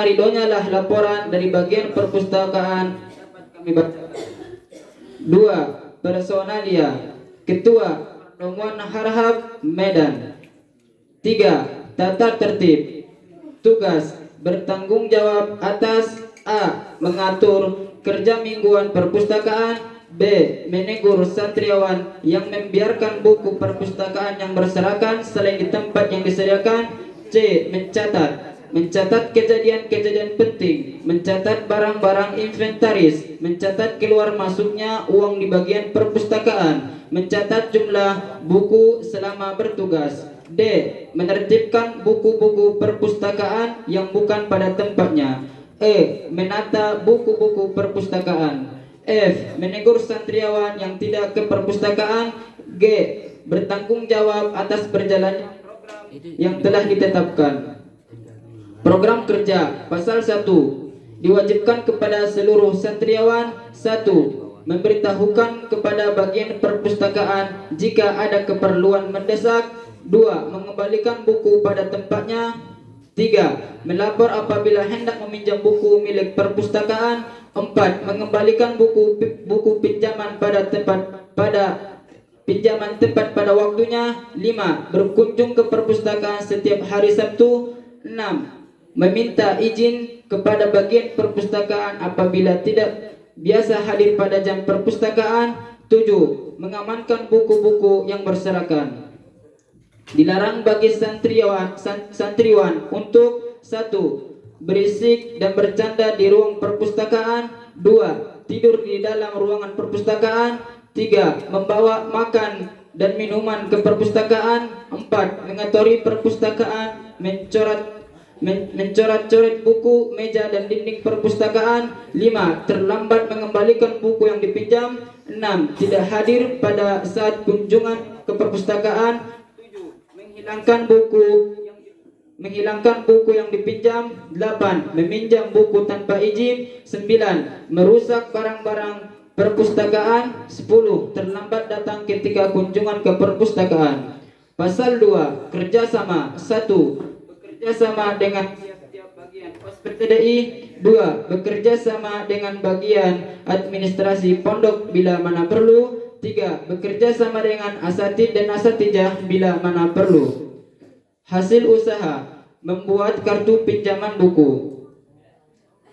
ridhonya lah laporan dari bagian perpustakaan dapat kami bacakan. 2. Personalia. Ketua Romuan Harhab Medan. 3. Tata tertib. Tugas bertanggung jawab atas A. Mengatur kerja mingguan perpustakaan. B. Menegur santriawan yang membiarkan buku perpustakaan yang berserakan selain di tempat yang disediakan. C. Mencatat kejadian-kejadian penting, mencatat barang-barang inventaris, mencatat keluar masuknya uang di bagian perpustakaan, mencatat jumlah buku selama bertugas. D. Menertibkan buku-buku perpustakaan yang bukan pada tempatnya. E. Menata buku-buku perpustakaan. F. Menegur santriawan yang tidak ke perpustakaan. G. Bertanggung jawab atas perjalanan program yang telah ditetapkan. Program kerja pasal 1. Diwajibkan kepada seluruh santriawan 1. Memberitahukan kepada bagian perpustakaan jika ada keperluan mendesak. 2. Mengembalikan buku pada tempatnya. 3. Melapor apabila hendak meminjam buku milik perpustakaan. 4. Mengembalikan buku pinjaman pada tempat pada waktunya. 5. Berkunjung ke perpustakaan setiap hari Sabtu. 6. Meminta izin kepada bagian perpustakaan apabila tidak biasa hadir pada jam perpustakaan. 7. Mengamankan buku-buku yang berserakan. Dilarang bagi santriwan untuk 1. Berisik dan bercanda di ruang perpustakaan. 2. Tidur di dalam ruangan perpustakaan. 3. Membawa makan dan minuman ke perpustakaan. 4. Mengotori perpustakaan, mencoret-coret buku, meja dan dinding perpustakaan. 5. Terlambat mengembalikan buku yang dipinjam. 6. Tidak hadir pada saat kunjungan ke perpustakaan. 7. Menghilangkan buku yang dipinjam. 8. Meminjam buku tanpa izin. 9. Merusak barang-barang perpustakaan. 10. Terlambat datang ketika kunjungan ke perpustakaan. Pasal 2. Kerjasama. 1. Bekerjasama dengan tiap-tiap bagian OSPTDI. 2. Bekerjasama dengan bagian administrasi pondok bila mana perlu. 3. Bekerjasama dengan asatid dan asatijah bila mana perlu. Hasil usaha: membuat kartu pinjaman buku.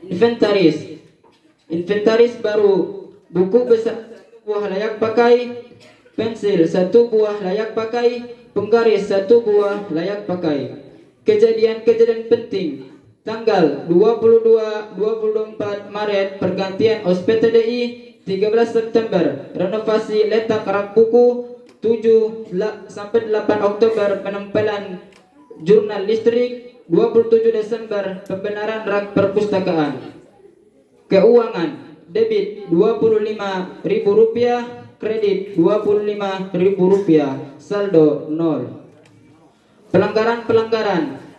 Inventaris baru: buku besar 1 buah layak pakai, pensil 1 buah layak pakai, penggaris 1 buah layak pakai. Kejadian-kejadian penting: tanggal 22-24 Maret pergantian OSPTDI, 13 September renovasi letak rak buku, 7-8 Oktober penempelan jurnal listrik, 27 Desember pembenaran rak perpustakaan. Keuangan: debit Rp25.000, kredit Rp25.000, saldo 0. Pelanggaran.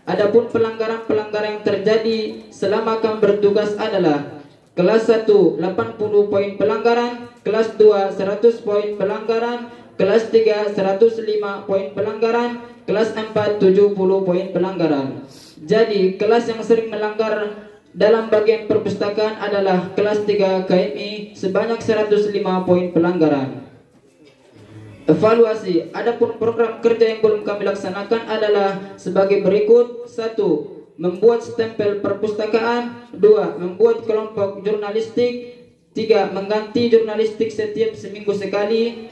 Adapun pelanggaran yang terjadi selama kami bertugas adalah: kelas 1 80 poin pelanggaran, kelas 2 100 poin pelanggaran, kelas 3 105 poin pelanggaran, kelas 4 70 poin pelanggaran. Jadi kelas yang sering melanggar dalam bagian perpustakaan adalah kelas 3 KMI sebanyak 105 poin pelanggaran. Evaluasi. Adapun program kerja yang belum kami laksanakan adalah sebagai berikut: 1. Membuat stempel perpustakaan. 2. Membuat kelompok jurnalistik. 3. Mengganti jurnalistik setiap seminggu sekali.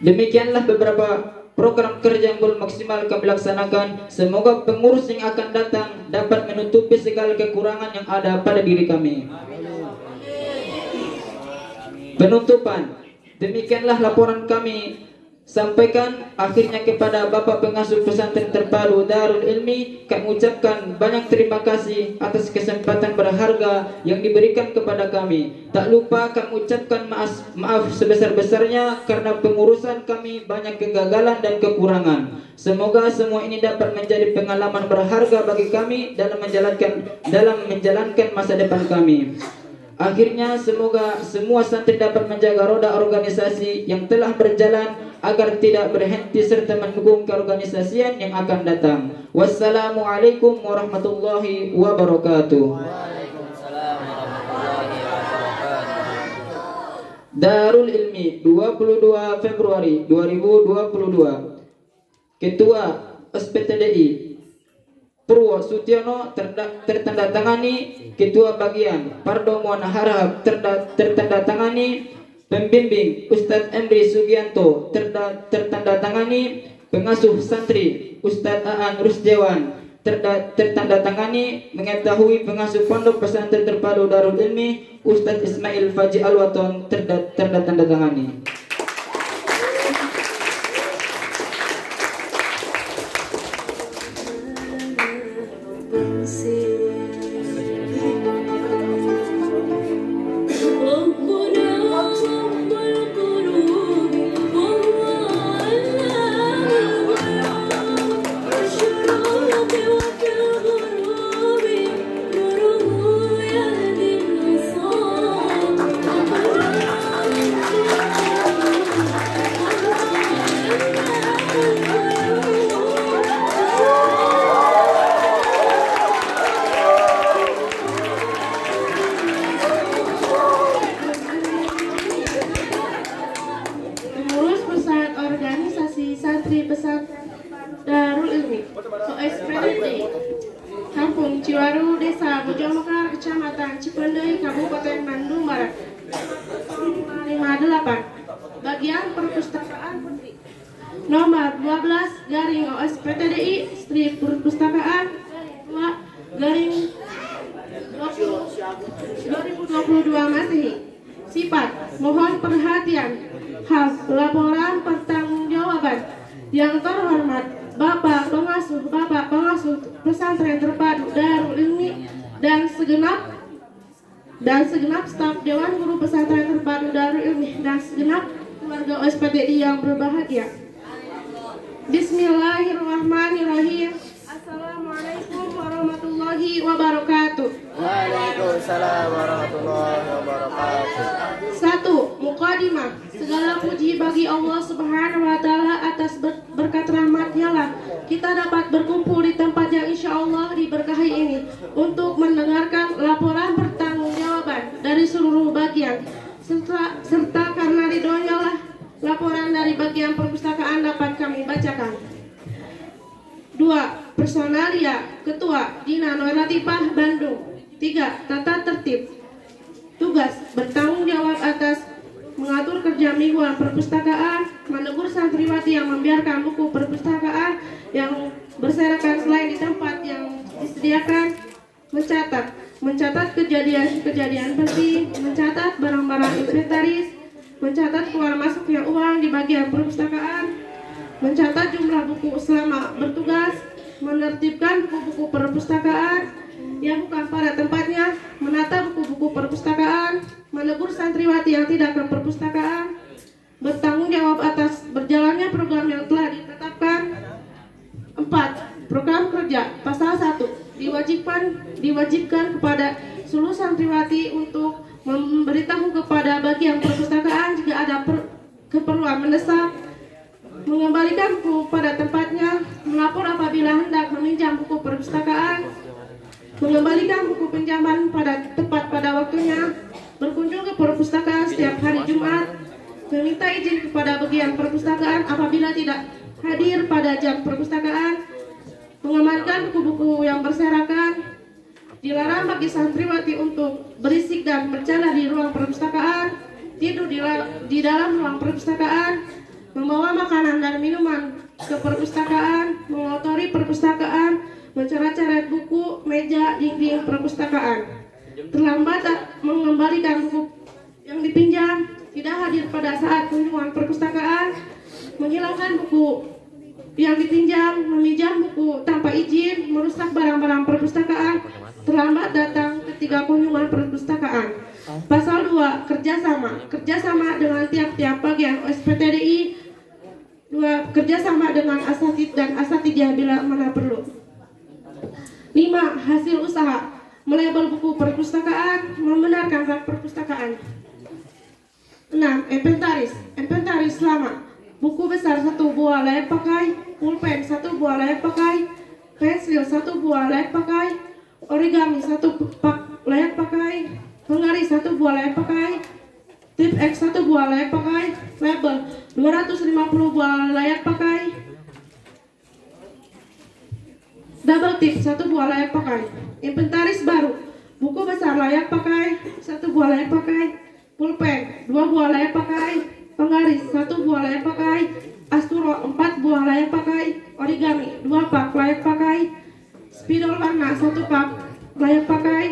Demikianlah beberapa program kerja yang belum maksimal kami laksanakan. Semoga pengurus yang akan datang dapat menutupi segala kekurangan yang ada pada diri kami. Penutupan. Demikianlah laporan kami sampaikan. Akhirnya kepada Bapak Pengasuh Pesantren Terpadu Darul Ilmi, kami ucapkan banyak terima kasih atas kesempatan berharga yang diberikan kepada kami. Tak lupa kami ucapkan maaf sebesar-besarnya karena pengurusan kami banyak kegagalan dan kekurangan. Semoga semua ini dapat menjadi pengalaman berharga bagi kami dalam menjalankan masa depan kami. Akhirnya semoga semua santri dapat menjaga roda organisasi yang telah berjalan agar tidak berhenti serta mendukung keorganisasian yang akan datang. Wassalamualaikum warahmatullahi wabarakatuh. Darul Ilmi 22 Februari 2022. Ketua SPTDI Purwo Sutiono tertandatangani. Ketua Bagian Pardo Muana Harahap tertandatangani. Pembimbing Ustadz Emri Sugianto tertandatangani. Pengasuh santri Ustadz Aan Rusjawan tertandatangani. Mengetahui pengasuh Pondok Pesantren Terpadu Darul Ilmi Ustadz Ismail Faji Alwaton tertandatangani. Pengurus pusat organisasi santri pesantren Darul Ilmi OSPDD Kampung Ciwaru, Desa Bojomekar, Kecamatan Cipendei, Kabupaten Bandung Barat 58. Bagian Perpustakaan Putri nomor 12 garing OSPTDI Strip Perpustakaan 2 garing 2022 Masehi. Sifat: mohon perhatian. Hal: laporan pertanggungjawaban. Yang terhormat Bapak Pengasuh Pesantren Terpadu Darul Ilmi dan segenap staf Dewan Guru Pesantren Terpadu Darul Ilmi dan segenap keluarga OSPTDI yang berbahagia. Bismillahirrahmanirrahim. Assalamualaikum warahmatullahi wabarakatuh. Waalaikumsalam warahmatullahi wabarakatuh. 1. Muqaddimah. Segala puji bagi Allah Subhanahu wa Ta'ala atas berkat rahmat-Nya lah kita dapat berkumpul di tempat yang insya Allah diberkahi ini untuk mendengarkan laporan pertanggungjawaban dari seluruh bagian serta karena ridhonya lah laporan dari bagian perpustakaan dapat kami bacakan. 2. Personalia. Ketua Dina Nonaktifah Bandung. 3. Tata tertib. Tugas bertanggung jawab atas mengatur kerja mingguan perpustakaan, menegur santriwati yang membiarkan buku perpustakaan yang berserakan selain di tempat yang disediakan, mencatat kejadian penting, mencatat barang-barang inventaris, mencatat keluar masuknya uang di bagian perpustakaan, mencatat jumlah buku selama bertugas, menertibkan buku-buku perpustakaan yang bukan pada tempatnya, menata buku-buku perpustakaan, menegur santriwati yang tidak ke perpustakaan, bertanggung jawab atas berjalannya program yang telah ditetapkan. 4. Program kerja pasal 1 diwajibkan kepada seluruh santriwati untuk memberitahu kepada bagian perpustakaan jika ada keperluan mendesak, mengembalikan buku pada tempatnya, melapor apabila hendak meminjam buku perpustakaan, mengembalikan buku pinjaman tepat pada waktunya, berkunjung ke perpustakaan setiap hari Jumat, meminta izin kepada bagian perpustakaan apabila tidak hadir pada jam perpustakaan, mengamankan buku-buku yang berserakan, dilarang bagi santriwati untuk berisik dan bercanda di ruang perpustakaan, tidur di dalam ruang perpustakaan, membawa makanan dan minuman ke perpustakaan, mengotori perpustakaan, mencoret-coret buku, meja, dinding perpustakaan, terlambat mengembalikan buku yang dipinjam, tidak hadir pada saat kunjungan perpustakaan, menghilangkan buku yang dipinjam, meminjam buku tanpa izin, merusak barang-barang perpustakaan, terlambat datang ketika kunjungan perpustakaan. Pasal 2. Kerjasama dengan tiap-tiap bagian OSPTDI. 2. Kerjasama dengan asatid dan asatidyah bila mana perlu. 5. Hasil usaha melabel buku perpustakaan, membenarkan rak perpustakaan. 6. Inventaris selama buku besar 1 buah layak pakai, pulpen 1 buah layak pakai, pensil 1 buah layak pakai, origami 1 pak layak pakai, penggaris 1 buah layak pakai, tip X 1 buah layak pakai, label 250 buah layak pakai, double tip 1 buah layak pakai. Inventaris baru buku besar layak pakai 1 buah layak pakai, pulpen 2 buah layak pakai, penggaris 1 buah layak pakai, asturo 4 buah layak pakai, origami 2 pak layak pakai, spidol warna 1 pak layak pakai,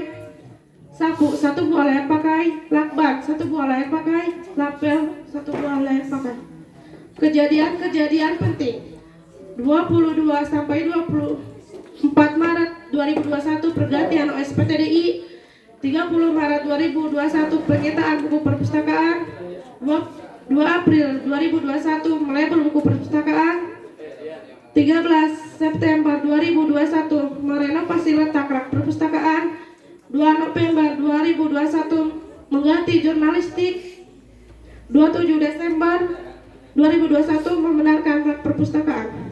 sapu 1 buah layak pakai, lakban 1 buah layak pakai, lapel 1 buah layak pakai. Kejadian penting 22 sampai 24 Maret 2021 pergantian OSPTDI, 30 Maret 2021 penyitaan buku perpustakaan, 2 April 2021 melabel buku perpustakaan, 13 September 2021 merenovasi letak rak perpustakaan, 2 November 2021 mengganti jurnalistik, 27 Desember 2021 membenarkan rak perpustakaan.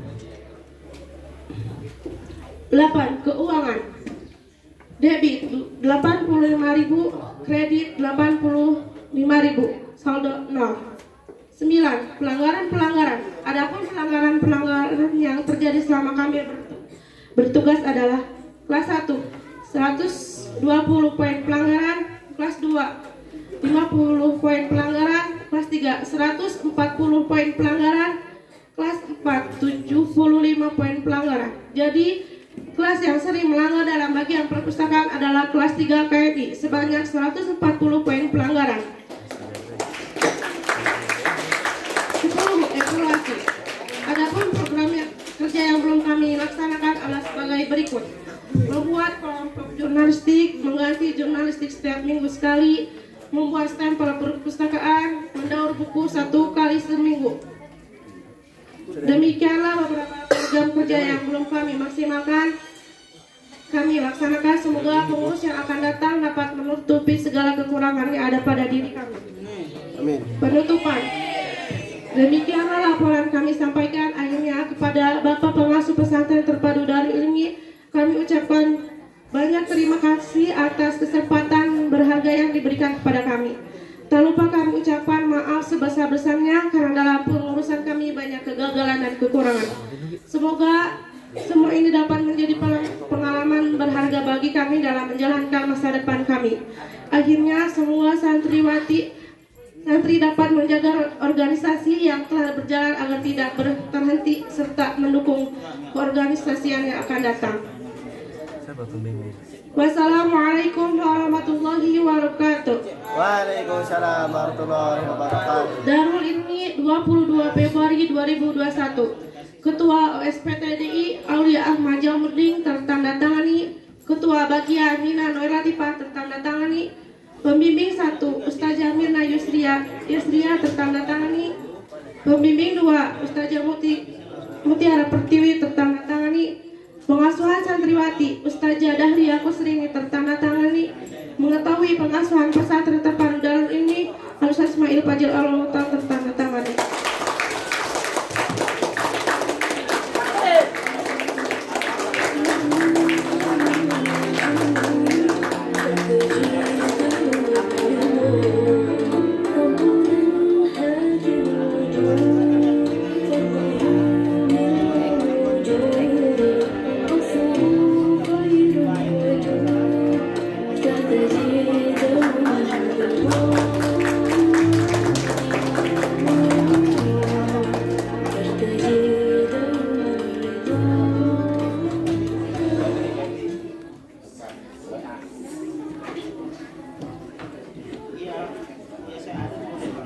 8. Keuangan. Debit 85.000, kredit 85.000, saldo 0. 9. Pelanggaran-pelanggaran. Adapun pelanggaran-pelanggaran yang terjadi selama kami bertugas adalah kelas 1 120 poin pelanggaran, kelas 2 50 poin pelanggaran, kelas 3 140 poin pelanggaran, kelas 4 75 poin pelanggaran. Jadi kelas yang sering melanggar dalam bagian perpustakaan adalah kelas 3 KMI sebanyak 140 poin pelanggaran. 10. Evaluasi. Adapun program kerja yang belum kami laksanakan adalah sebagai berikut: membuat kelompok jurnalistik, mengganti jurnalistik setiap minggu sekali, membuat stempel perpustakaan, mendaur buku 1 kali seminggu. Demikianlah beberapa program kerja yang belum kami maksimalkan kami laksanakan. Semoga pengurus yang akan datang dapat menutupi segala kekurangan yang ada pada diri kami. Amin. Penutupan. Demikianlah laporan kami sampaikan. Akhirnya kepada Bapak Pengasuh Pesantren Terpadu Darul Ilmi kami ucapkan banyak terima kasih atas kesempatan berharga yang diberikan kepada kami. Tak lupa kami ucapkan maaf sebesar-besarnya karena dalam pengurusan kami banyak kegagalan dan kekurangan. Semoga semua ini dapat menjadi pengalaman berharga bagi kami dalam menjalankan masa depan kami. Akhirnya semua santri dapat menjaga organisasi yang telah berjalan agar tidak berhenti serta mendukung keorganisasian yang akan datang. Wassalamualaikum warahmatullahi wabarakatuh. Waalaikumsalam warahmatullahi wabarakatuh. Darul Ilmi 22 Februari 2021. Ketua OSPTDI Aulia Ahmad Jamurdin tertandatangani. Ketua Bagian Nina Noiratifah tertandatangani. Pembimbing 1 Ustazah Mirna Yusria tertandatangani. Pembimbing 2 Ustazah Mutiara Pertiwi tertandatangani. Pengasuhan santriwati Ustazah Dahlia Kusrini tertandatangani. Mengetahui pengasuhan pesantren terpadu Darul Ilmi Al-Ustaz Ismail Fajil Al-Mutan tertandatangani.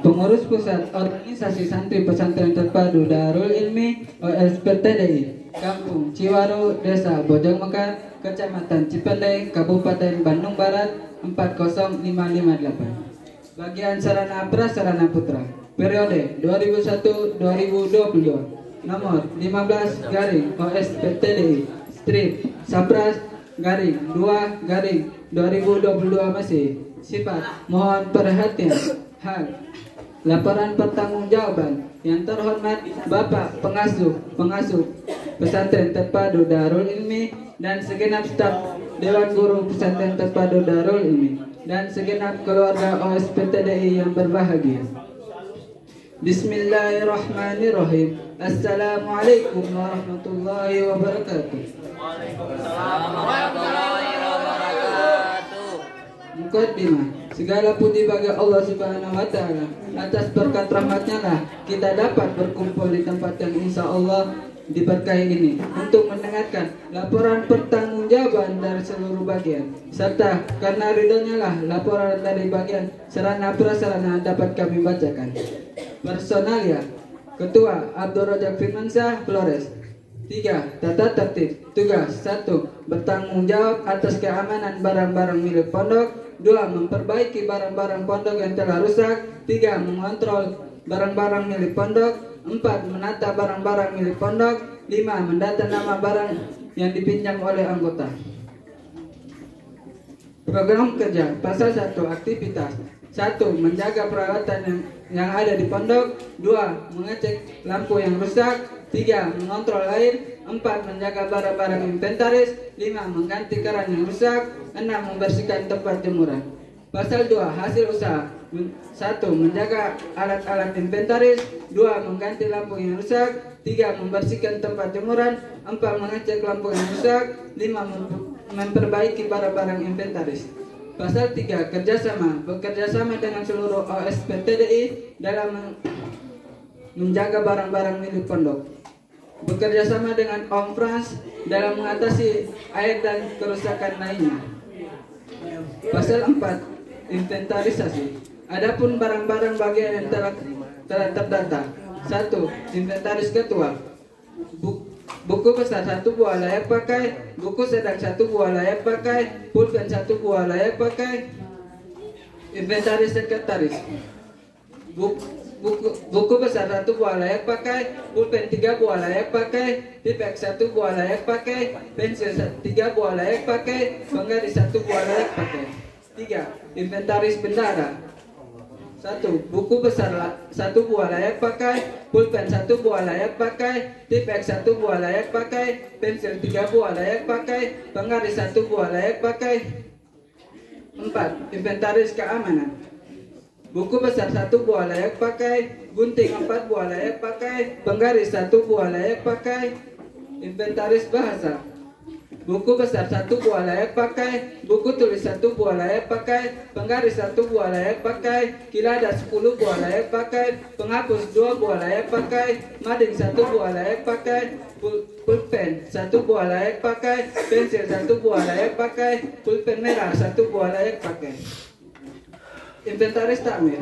Pengurus Pusat Organisasi Santri Pesantren Terpadu Darul Ilmi OSPTDI Kampung Ciwaru, Desa Bojongmekar, Kecamatan Cipendei, Kabupaten Bandung Barat 40558. Bagian Sarana Prasarana Putra periode 2001-2022 nomor 15 garing OSPTDI strip Sapras garing 2 garing 2022 masih. Sifat mohon perhatian. Hal laporan pertanggungjawaban yang terhormat Bapak Pengasuh Pesantren Terpadu Darul Ilmi dan segenap staf Dewan Guru Pesantren Terpadu Darul Ilmi dan segenap keluarga OSPTDI yang berbahagia. Bismillahirrahmanirrahim. Assalamualaikum warahmatullahi wabarakatuh. Waalaikumsalam warahmatullahi wabarakatuh. Mukaddimah. Segala puji bagi Allah Subhanahu wa Ta'ala. Atas berkat rahmatnya lah kita dapat berkumpul di tempat yang insya Allah diberkahi ini untuk mendengarkan laporan pertanggungjawaban dari seluruh bagian, serta karena ridhonya lah laporan dari bagian sarana prasarana dapat kami bacakan. Personalia Ketua Abdul Razak Firmansyah Flores, 3. Tata tertib. Tugas 1. Bertanggung jawab atas keamanan barang-barang milik pondok. 2. Memperbaiki barang-barang pondok yang telah rusak. 3. Mengontrol barang-barang milik pondok. 4. Menata barang-barang milik pondok. 5. Mendata nama barang yang dipinjam oleh anggota. Program kerja pasal 1. Aktivitas 1. Menjaga peralatan yang ada di pondok. 2. Mengecek lampu yang rusak. 3. Mengontrol air. 4. Menjaga barang-barang inventaris. 5. Mengganti keran yang rusak. 6. Membersihkan tempat jemuran. Pasal 2. Hasil usaha 1. Menjaga alat-alat inventaris. 2. Mengganti lampu yang rusak. 3. Membersihkan tempat jemuran. 4. Mengecek lampu yang rusak. 5. Memperbaiki barang-barang inventaris. Pasal 3. Kerjasama. Bekerjasama dengan seluruh OSPTDI dalam menjaga barang-barang milik pondok. Bekerjasama dengan Om Frans dalam mengatasi air dan kerusakan lainnya. Pasal 4. Inventarisasi. Adapun barang-barang bagian yang telah terdata. 1. Inventaris ketua. Buku besar 1 buah layak pakai. Buku sedang 1 buah layak pakai. Pulpen 1 buah layak pakai. Inventaris sekretaris. Buku besar 1 buah layak pakai. Pulpen 3 buah layak pakai. Tipek 1 buah layak pakai. Pensil 3 buah layak pakai. Penggaris 1 buah layak pakai. 3. Inventaris bendara. 1. Buku besar 1 buah layak pakai. Pulpen 1 buah layak pakai. Tipek 1 buah layak pakai. Pensil 3 buah layak pakai. Penggaris 1 buah layak pakai. 4. Inventaris keamanan. Buku besar 1 buah layak pakai. Gunting 4 buah layak pakai. Penggaris 1 buah layak pakai. Inventaris bahasa. Buku besar 1 buah layak pakai. Buku tulis 1 buah layak pakai. Penggaris 1 buah layak pakai. Kilada 10 buah layak pakai. Penghapus 2 buah layak pakai. Mading 1 buah layak pakai. Pulpen 1 buah layak pakai. Pensil 1 buah layak pakai. Pulpen merah 1 buah layak pakai. Inventaris takmir.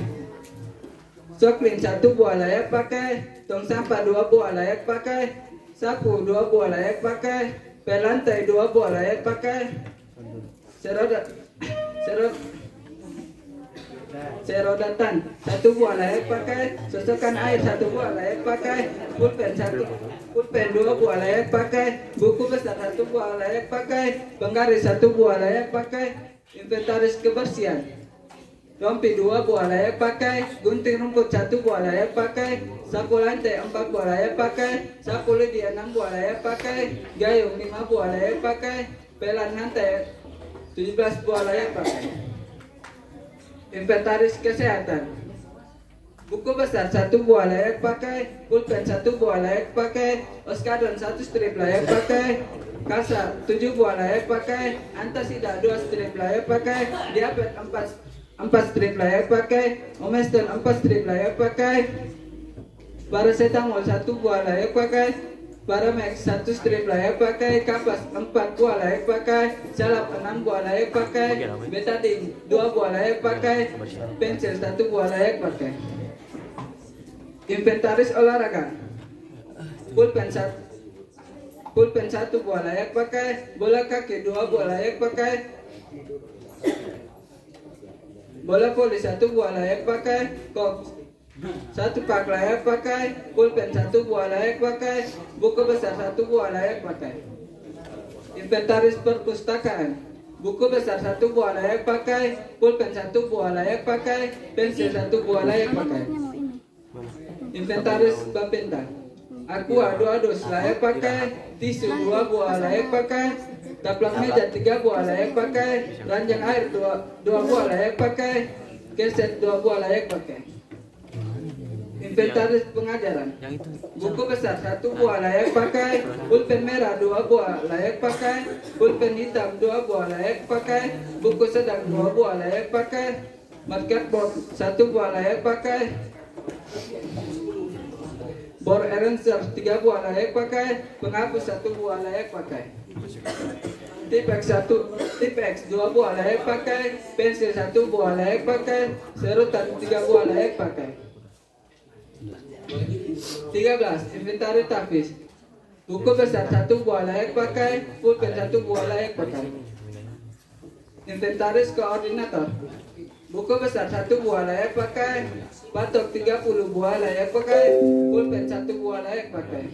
Soklin 1 buah layak pakai. Tong sampah 2 buah layak pakai. Sapu 2 buah layak pakai. Pelantai 2 buah layak pakai. Serodatan 1 buah layak pakai. Sosokan air 1 buah layak pakai. Pulpen 2 buah layak pakai. Buku besar 1 buah layak pakai. Penggaris 1 buah layak pakai. Inventaris kebersihan. Rompi 2 buah layak pakai. Gunting rumput 1 buah layak pakai. Sapu lantai 4 buah layak pakai. Sapu lidi 6 buah layak pakai. Gayung 5 buah layak pakai. Pelan lantai 17 buah layak pakai. Inventaris kesehatan. Buku besar 1 buah layak pakai. Pulpen 1 buah layak pakai. Oskadon 1 strip layak pakai. Kasa 7 buah layak pakai. Antasida 2 strip layak pakai. Diapet 4 strip layak pakai. Omeston 4 strip layak pakai. Paracetamol 1 buah layak pakai. Paramex 1 strip layak pakai. Kapas 4 buah layak pakai. Salap 6 buah layak pakai. Betadine 2 buah layak pakai. Pensil 1 buah layak pakai. Inventaris olahraga. Pulpen 1 buah layak pakai. Bola kaki 2 buah layak pakai. Bola voli 1 buah layak pakai. Kok 1 pak layak pakai. Pulpen 1 buah layak pakai. Buku besar 1 buah layak pakai. Inventaris perpustakaan. Buku besar 1 buah layak pakai. Pulpen 1 buah layak pakai. Pensil 1 buah layak pakai. Inventaris bapenta. Aqua 2 dus layak pakai. Tisu 2 buah layak pakai. Taplak meja 3 buah layak pakai. Ranjang air 2 buah layak pakai. Keset 2 buah layak pakai. Inventaris pengajaran. Buku besar 1 buah layak pakai. Pulpen merah 2 buah layak pakai. Pulpen hitam 2 buah layak pakai. Buku sedang 2 buah layak pakai. Marker board 1 buah layak pakai. Bor eraser 3 buah layak pakai. Penghapus 1 buah layak pakai. Tipex 2 buah layak pakai. Pensil 1 buah layak pakai. Serutan 3 buah layak pakai. 13. Inventaris tapis. Buku besar 1 buah layak pakai, pulpen 1 buah layak pakai. Inventaris koordinator. Buku besar 1 buah layak pakai, batok 30 buah layak pakai, pulpen 1 buah layak pakai.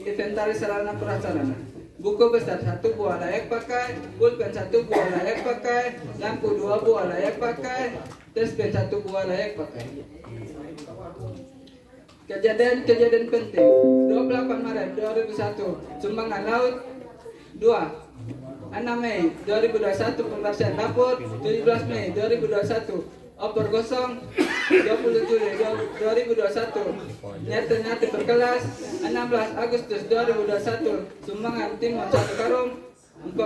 Inventaris sarana prasarana. Buku besar 1 buah layak pakai, pulpen 1 buah layak pakai, lampu 2 buah layak pakai, tespen 1 buah layak pakai. Kejadian penting 28 Maret 2001 sumbangan laut 2. 6 Mei 2021 pembersihan dapur. 17 Mei 2021 opor gosong. 20 Juli 2021 nyata berkelas. 16 Agustus 2021 sumbangan timun 1 karung. 4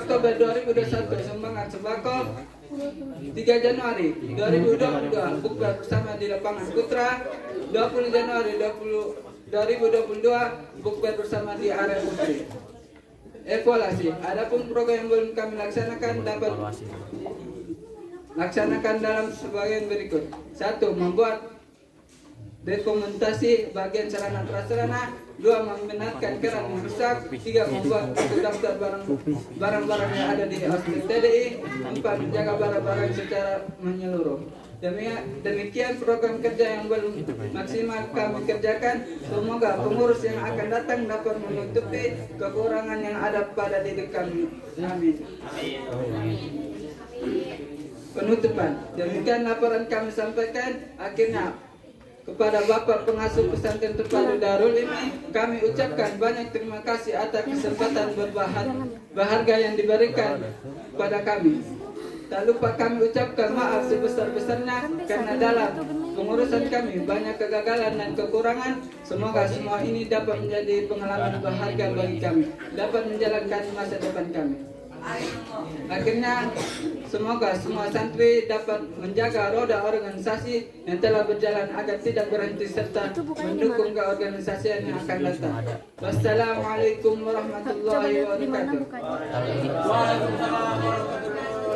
Oktober 2021 sumbangan sembako. 3 Januari 2022 bukber bersama di lapangan Putra. 20 Januari 2022 bukber bersama di area Putri. Evaluasi. Adapun program yang belum kami laksanakan dapat laksanakan dalam sebagian berikut. 1. Membuat dokumentasi bagian sarana prasarana. 2. Meminatkan keran yang rusak. 3. Membuat buku daftar barang-barang yang ada di hospital TDI. 4. Menjaga barang-barang secara menyeluruh. Demikian program kerja yang belum maksimal kami kerjakan. Semoga pengurus yang akan datang dapat menutupi kekurangan yang ada pada diri kami. Amin. Penutupan. Demikian laporan kami sampaikan. Akhirnya kepada Bapak Pengasuh Pesantren Terpadu Darul ini kami ucapkan banyak terima kasih atas kesempatan berharga yang diberikan kepada kami. Tak lupa kami ucapkan maaf sebesar-besarnya karena dalam pengurusan kami banyak kegagalan dan kekurangan. Semoga semua ini dapat menjadi pengalaman berharga bagi kami, dapat menjalankan masa depan kami. Akhirnya semoga semua santri dapat menjaga roda organisasi yang telah berjalan agar tidak berhenti serta mendukung keorganisasian yang akan datang. Wassalamualaikum warahmatullahi wabarakatuh.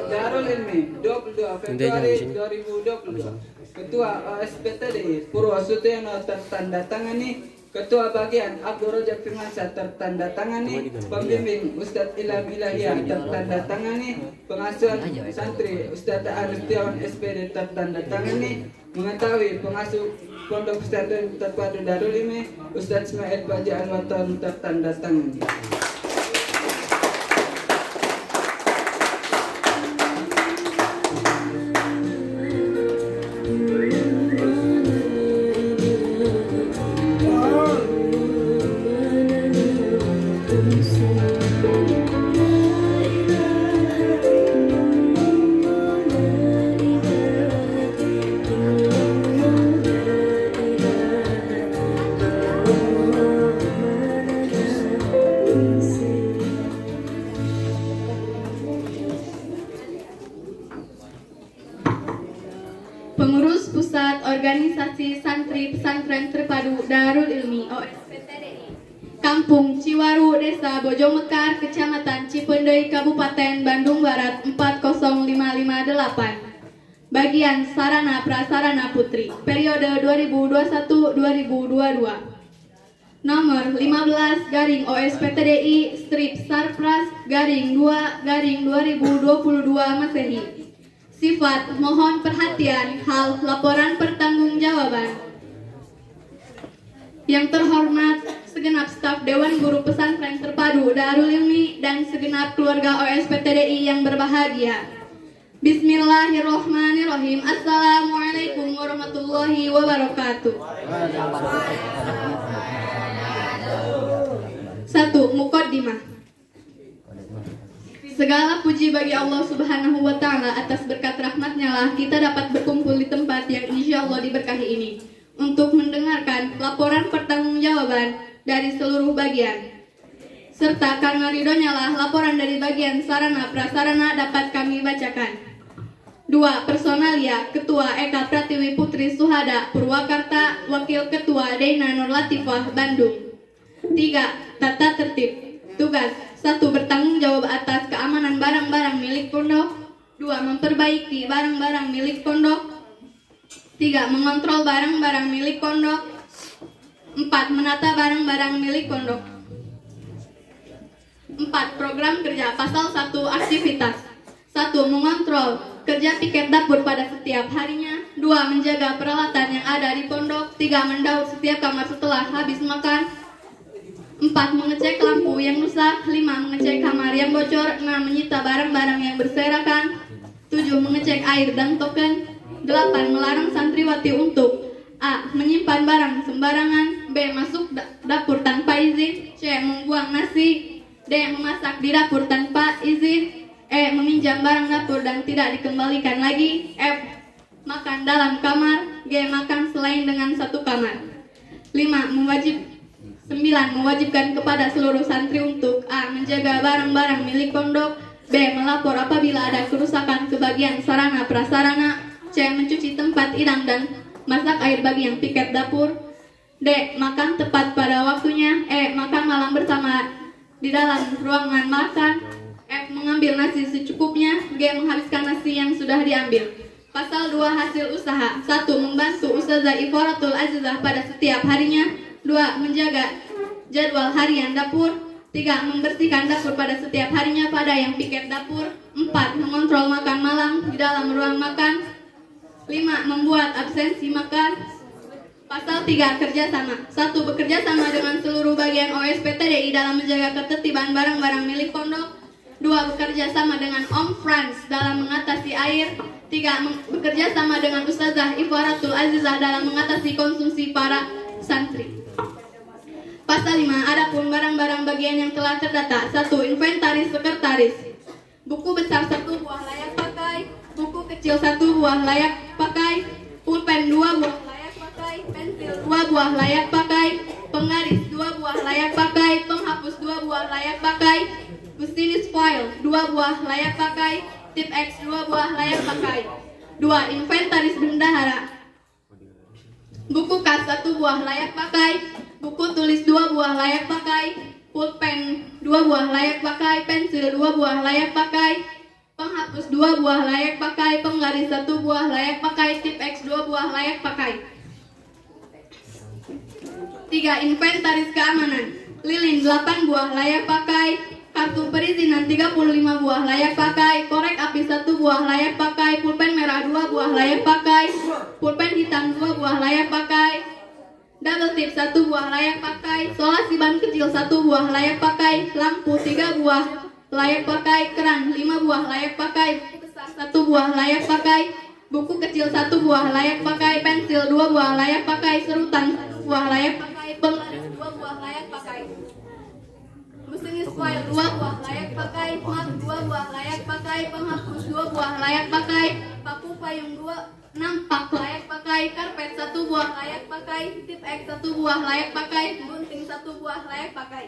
Darul Ilmi 22 Februari 2022. Ketua OSPTDI Purwosutiono tertandatangani. Ketua Bagian Abdul Rojak Firmansyah tertandatangani. Pembimbing Ustadz Ilham Ilahiyah tertandatangani. Pengasuhan santri Ustadz Arif Setiawan SPD tertandatangani. Mengetahui pengasuh Pondok Pesantren Terpadu Darul Ilmi Ustadz Ismail Baji Alwaton tertandatangani. Pengurus Pusat Organisasi Santri Pesantren Terpadu Darul Ilmi OSPTDI Kampung Ciwaru, Desa Bojomekar, Kecamatan Cipendei, Kabupaten Bandung Barat 40558. Bagian Sarana Prasarana Putri periode 2021-2022. Nomor 15 garing OSPTDI strip Sarpras garing 2 garing 2022 Masehi. Sifat mohon perhatian hal laporan pertanggungjawaban. Yang terhormat segenap staf Dewan Guru Pesantren Terpadu Darul Ilmi dan segenap keluarga OSPTDI yang berbahagia. Bismillahirrohmanirrohim. Assalamualaikum warahmatullahi wabarakatuh. 1. Muqaddimah. Segala puji bagi Allah Subhanahu wa Ta'ala, atas berkat rahmatnya lah kita dapat berkumpul di tempat yang insya Allah diberkahi ini untuk mendengarkan laporan pertanggungjawaban dari seluruh bagian, serta karena ridhonya lah laporan dari bagian sarana prasarana dapat kami bacakan. 2. Personalia. Ketua Eka Pratiwi Putri Suhada Purwakarta, Wakil Ketua Deina Nur Latifah Bandung. 3. Tata tertib. Tugas 1. Bertanggung jawab atas keamanan barang-barang milik pondok. 2. Memperbaiki barang-barang milik pondok. 3. Mengontrol barang-barang milik pondok. 4. 4. Menata barang-barang milik pondok. 4. Program kerja. Pasal 1. Aktivitas. 1. Mengontrol kerja piket dapur pada setiap harinya. 2. Menjaga peralatan yang ada di pondok. 3. Mendaur setiap kamar setelah habis makan. 4. Mengecek lampu yang rusak. 5. Mengecek kamar yang bocor. 6. Menyita barang-barang yang berserakan. 7. Mengecek air dan token. 8. Melarang santriwati untuk A. Menyimpan barang sembarangan. B. Masuk dapur tanpa izin. C. Membuang nasi. D. Memasak di dapur tanpa izin. E. Meminjam barang dapur dan tidak dikembalikan lagi. F. Makan dalam kamar. G. Makan selain dengan satu kamar. 9. Mewajibkan kepada seluruh santri untuk A. Menjaga barang-barang milik pondok. B. Melapor apabila ada kerusakan kebagian sarana prasarana. C. Mencuci tempat idam dan masak air bagi yang piket dapur. D. Makan tepat pada waktunya. E. Makan malam bersama di dalam ruangan makan. F. Mengambil nasi secukupnya. G. Menghabiskan nasi yang sudah diambil. Pasal 2. Hasil usaha. 1. Membantu Ustazah Ifaratul Azizah pada setiap harinya. 2. Menjaga jadwal harian dapur. 3. Membersihkan dapur pada setiap harinya pada yang piket dapur. 4. Mengontrol makan malam di dalam ruang makan. 5. Membuat absensi makan. Pasal 3. Kerjasama. 1. Bekerja sama dengan seluruh bagian OSPTDI dalam menjaga ketertiban barang-barang milik pondok. 2. Bekerja sama dengan Om Frans dalam mengatasi air. 3. Bekerja sama dengan Ustazah Ifaratul Azizah dalam mengatasi konsumsi para santri. Pasal 5. Adapun barang-barang bagian yang telah terdata. 1. Inventaris sekretaris. Buku besar 1 buah layak pakai. Buku kecil 1 buah layak pakai. Pulpen 2 buah layak pakai. Pensil 2 buah layak pakai. Penggaris 2 buah layak pakai. Penghapus 2 buah layak pakai. Business file 2 buah layak pakai. Tip X 2 buah layak pakai. 2. Inventaris bendahara. Buku kas 1 buah layak pakai. Buku tulis 2 buah layak pakai. Pulpen 2 buah layak pakai. Pensil 2 buah layak pakai. Penghapus 2 buah layak pakai. Penggaris 1 buah layak pakai. Tip X 2 buah layak pakai. 3. Inventaris keamanan. Lilin 8 buah layak pakai. Kartu perizinan 35 buah layak pakai. Korek api 1 buah layak pakai. Pulpen merah 2 buah layak pakai. Pulpen hitam 2 buah layak pakai. Double tip 1 buah layak pakai. Solasi ban kecil 1 buah layak pakai. Lampu 3 buah layak pakai. Keran 5 buah layak pakai. Buku besar 1 buah layak pakai. Buku kecil 1 buah layak pakai. Pensil 2 buah layak pakai. Serutan 1 buah layak pakai. Penggaris 2 buah layak pakai. Business file 2 buah layak pakai. Map 2 buah layak pakai. Penghapus 2 buah layak pakai. Paku payung 6 pak layak pakai. Karpet 1 buah layak pakai. Tip X 1 buah layak pakai. Gunting 1 buah layak pakai.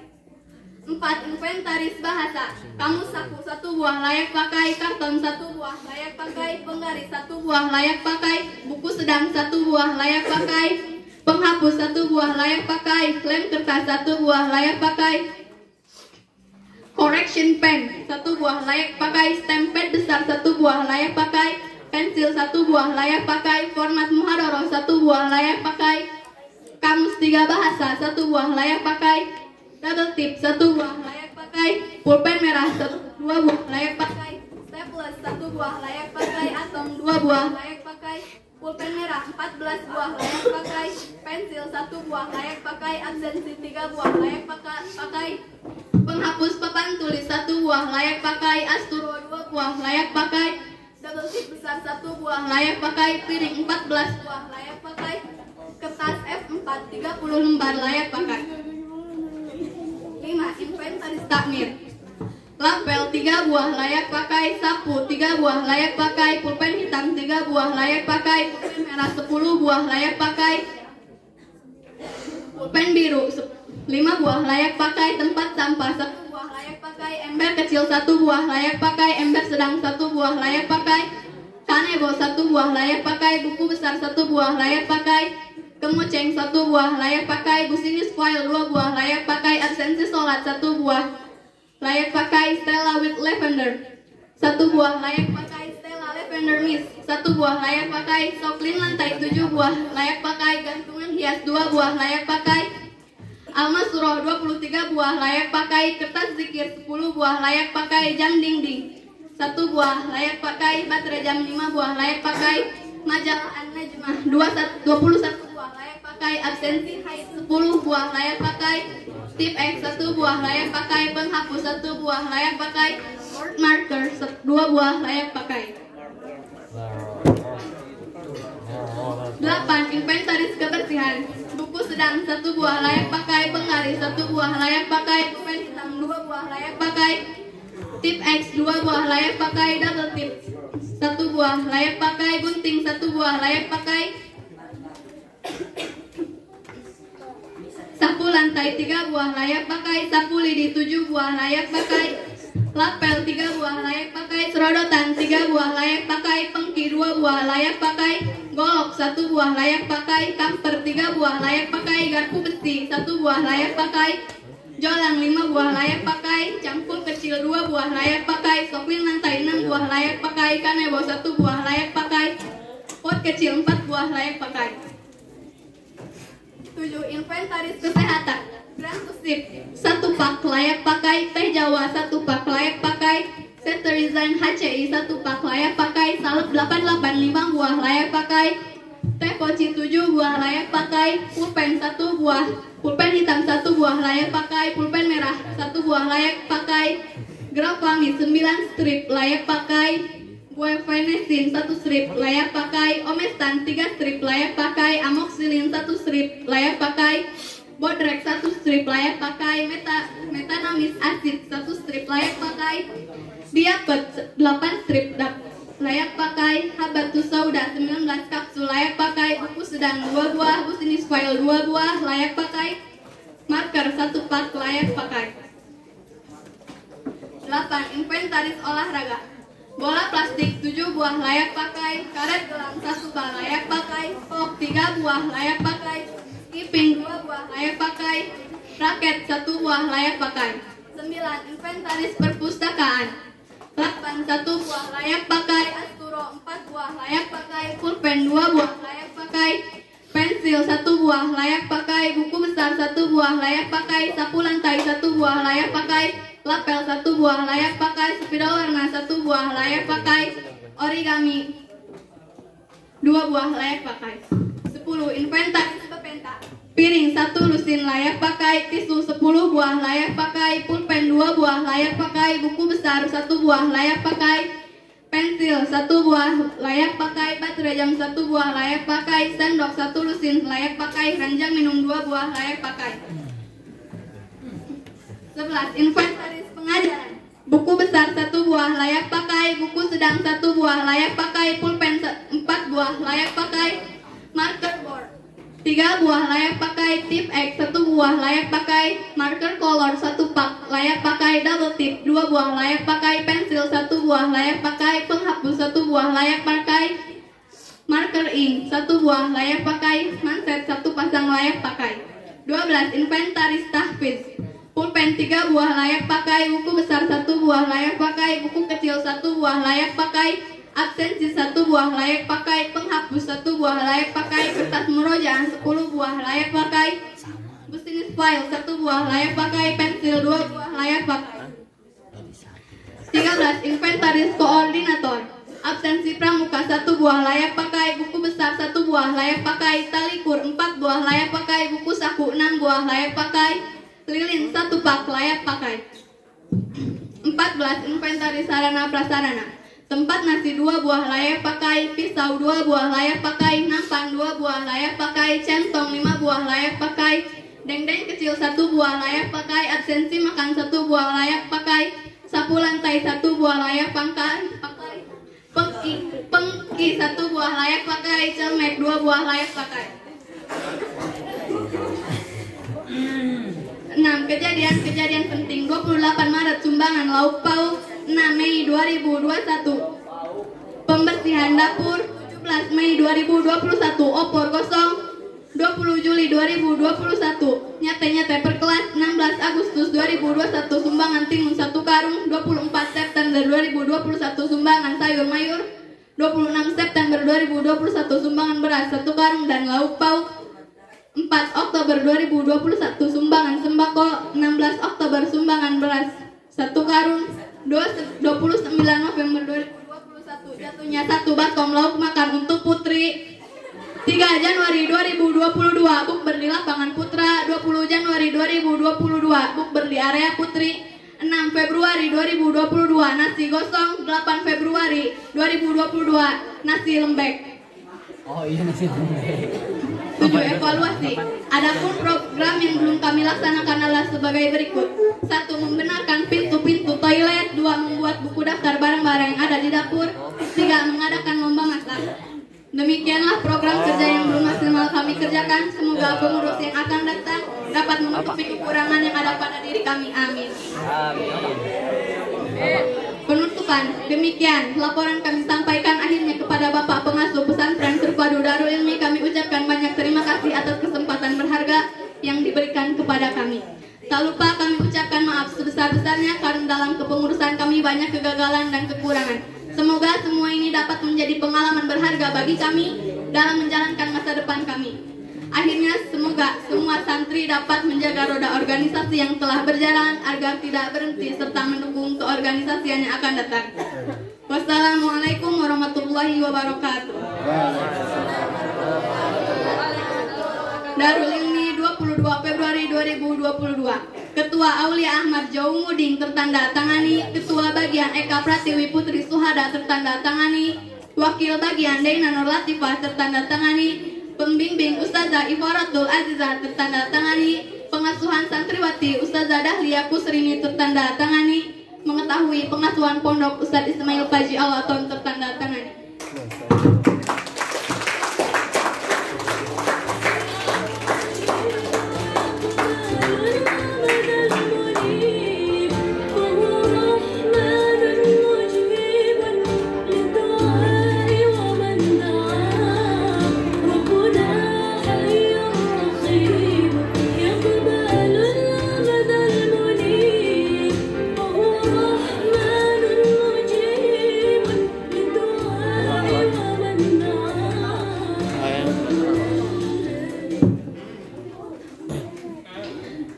4. Inventaris bahasa. Kamus saku 1 buah layak pakai. Karton 1 buah layak pakai. Penggaris 1 buah layak pakai. Buku sedang 1 buah layak pakai. Penghapus 1 buah layak pakai. Lem kertas 1 buah layak pakai. Correction pen 1 buah layak pakai. Stempad besar 1 buah layak pakai. Pensil 1 buah layak pakai. Format muhadharah 1 buah layak pakai. Kamus 3 bahasa 1 buah layak pakai. Double tip 1 buah layak pakai. Pulpen merah 2 buah layak pakai. Staples 1 buah layak pakai. Atom 2 buah layak pakai. Pulpen merah 14 buah layak pakai. Pensil 1 buah layak pakai. Absensi 3 buah layak pakai. Penghapus papan tulis 1 buah layak pakai. Asturo 2 buah layak pakai. Double tip besar 1 buah layak pakai. Piring 14 buah layak pakai. Kertas F4 30 lembar layak pakai. 5. Inventaris takmir. Lapel 3 buah layak pakai. Sapu 3 buah layak pakai. Pulpen hitam 3 buah layak pakai. Pulpen merah 10 buah layak pakai. Pulpen biru 5 buah layak pakai. Tempat sampah 1 buah layak pakai. Ember kecil 1 buah layak pakai. Ember sedang 1 buah layak pakai. Kanebo 1 buah layak pakai. Buku besar 1 buah layak pakai. Kemuceng 1 buah layak pakai. Business file 2 buah layak pakai. Absensi sholat 1 buah layak pakai. Stella with lavender 1 buah layak pakai. Stella lavender mist 1 buah layak pakai. Soklin lantai 7 buah layak pakai. Gantungan hias 2 buah layak pakai. Al-Masroh 23 buah layak pakai. Kertas zikir 10 buah layak pakai. Jam dinding 1 buah layak pakai. Baterai jam 5 buah layak pakai. Majalah An-Najmah 21 buah layak pakai. Absensi haid 10 buah layak pakai. Tip X 1 buah layak pakai. Penghapus 1 buah layak pakai. Word marker 2 buah layak pakai. 8. Inventaris kebersihan. Buku sedang 1 buah layak pakai. Penggaris 1 buah layak pakai. Pulpen hitam 2 buah layak pakai. Tip X 2 buah layak pakai. Double tip 1 buah layak pakai. Gunting 1 buah layak pakai. Sapu lantai 3 buah layak pakai. Sapu lidi 7 buah layak pakai. Lapel 3 buah layak pakai. Serodotan 3 buah layak pakai. Pengki 2 buah layak pakai. Golok 1 buah layak pakai. Kamper 3 buah layak pakai. Garpu besi 1 buah layak pakai. Jolang 5 buah layak pakai. Cangkul kecil 2 buah layak pakai. Soklin lantai 6 buah layak pakai. Kanebo 1 buah layak pakai. Pot kecil 4 buah layak pakai. 7. Inventaris kesehatan. Brandusip 1 pak layak pakai. Teh Jawa 1 pak layak pakai. Cetirizine HCI 1 pak layak pakai. Salep 885 buah layak pakai. Teh Poci 7 buah layak pakai. Pulpen 1 buah. Pulpen hitam 1 buah layak pakai. Pulpen merah 1 buah layak pakai. Graf Wangi 9 strip layak pakai. Guaifenesin 1 strip layak pakai. Omestan 3 strip layak pakai. Amoxicillin 1 strip layak pakai. Bodrek 1 strip layak pakai. Metanamis acid 1 strip layak pakai. Diapet 8 strip layak pakai. Habatus sauda 19 kapsul layak pakai. Buku sedang 2 buah. Business file 2 buah layak pakai. Marker 1 pak layak pakai. 8. Inventaris olahraga. Bola plastik 7 buah layak pakai. Karet gelang 1 bal layak pakai. Pok 3 buah layak pakai. Skipping 2 buah layak pakai. Raket 1 buah layak pakai. 9. Inventaris perpustakaan. 8 1 buah layak pakai. Asturo 4 buah layak pakai. Pulpen 2 buah layak pakai. Pensil 1 buah layak pakai. Buku besar 1 buah layak pakai. Sapu lantai 1 buah layak pakai. Lapel 1 buah layak pakai. Spidol warna 1 buah layak pakai. Origami 2 buah layak pakai. 10. Inventaris pepenta. Piring 1 lusin layak pakai. Tisu 10 buah layak pakai. Pulpen 2 buah layak pakai. Buku besar 1 buah layak pakai. Pensil 1 buah layak pakai. Baterai jam 1 buah layak pakai. Sendok 1 lusin layak pakai. Ranjang minum 2 buah layak pakai. 11. Inventaris pengajaran. Buku besar 1 buah layak pakai. Buku sedang 1 buah layak pakai. Pulpen 4 buah layak pakai. Marker board 3 buah layak pakai. Tip X 1 buah layak pakai. Marker color 1 pak layak pakai. Double tip 2 buah layak pakai. Pensil 1 buah layak pakai. Penghapus 1 buah layak pakai. Marker ink 1 buah layak pakai. Manset 1 pasang layak pakai. 12. Inventaris tahfiz. Pulpen 3 buah layak pakai. Buku besar 1 buah layak pakai. Buku kecil 1 buah layak pakai. Absensi 1 buah layak pakai. Penghapus 1 buah layak pakai. Kertas murojaah 10 buah layak pakai. Business file 1 buah layak pakai. Pensil 2 buah layak pakai. 13. Inventaris koordinator. Absensi pramuka 1 buah layak pakai. Buku besar 1 buah layak pakai. Tali kur 4 buah layak pakai. Buku saku 6 buah layak pakai. Lilin 1 pak layak pakai. 14. Inventaris sarana prasarana. Tempat nasi 2 buah layak pakai. Pisau 2 buah layak pakai. Nampan 2 buah layak pakai. Centong 5 buah layak pakai. Dendeng kecil 1 buah layak pakai. Absensi makan 1 buah layak pakai. Sapu lantai 1 buah layak pakai. Pengki 1 buah layak pakai. Celmek 2 buah layak pakai. 6. Kejadian penting 28 Maret sumbangan lauk pauk. 6 Mei 2021 pembersihan dapur. 17 Mei 2021 opor kosong. 20 Juli 2021 nyate-nyate per kelas. 16 Agustus 2021 sumbangan timun 1 karung. 24 September 2021 sumbangan sayur mayur. 26 September 2021 sumbangan beras 1 karung dan lauk pauk. 4 Oktober 2021 sumbangan sembako, 16 Oktober sumbangan beras 1 karung, 29 November 2021 jatuhnya 1 bakom lauk makan untuk putri. 3 Januari 2022 bukber di lapangan Putra, 20 Januari 2022 bukber di area Putri, 6 Februari 2022 nasi gosong, 8 Februari 2022 nasi lembek. Oh iya, nasi lembek. 7 evaluasi. Adapun program yang belum kami laksanakan adalah sebagai berikut. 1. Membenarkan pintu-pintu toilet. 2. Membuat buku daftar barang-barang yang ada di dapur. 3. Mengadakan lomba masak. Demikianlah program kerja yang belum maksimal kami kerjakan. Semoga pengurus yang akan datang dapat menutupi kekurangan yang ada pada diri kami. Amin. Penutupan. Demikian laporan kami sampaikan akhirnya kepada Bapak Pengasuh Pesantren Terpadu Darul Ilmi. Kami ucapkan banyak terima kasih atas kesempatan berharga yang diberikan kepada kami. Tak lupa kami ucapkan maaf sebesar-besarnya karena dalam kepengurusan kami banyak kegagalan dan kekurangan. Semoga semua ini dapat menjadi pengalaman berharga bagi kami dalam menjalankan masa depan kami. Akhirnya semoga semua santri dapat menjaga roda organisasi yang telah berjalan agar tidak berhenti serta mendukung keorganisasian yang akan datang. Wassalamualaikum warahmatullahi wabarakatuh. Darul Ilmi 22 Februari 2022. Ketua Aulia Ahmad Jaumuding tertanda tangani. Ketua Bagian Eka Pratiwi Putri Suhada tertanda tangani. Wakil Bagian Deina Nur Latifah tertanda tangani. Pembimbing Ustazah Ifaratul Azizah tertanda tangani. Pengasuhan santriwati Ustazah Dahlia Kusrini tertanda tangani. Mengetahui pengasuhan pondok Ustaz Ismail Paji Alaton tertanda tangani.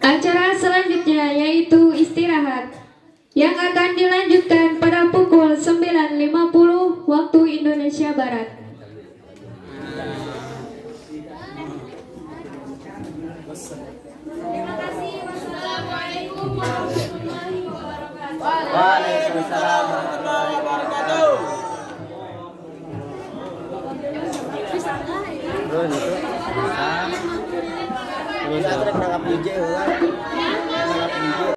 Acara selanjutnya yaitu istirahat yang akan dilanjutkan pada pukul 9.50 waktu Indonesia Barat. Terima kasih. Wassalamualaikum warahmatullahi wabarakatuh. Waalaikumsalam warahmatullahi wabarakatuh. Bisa nangkap DJ,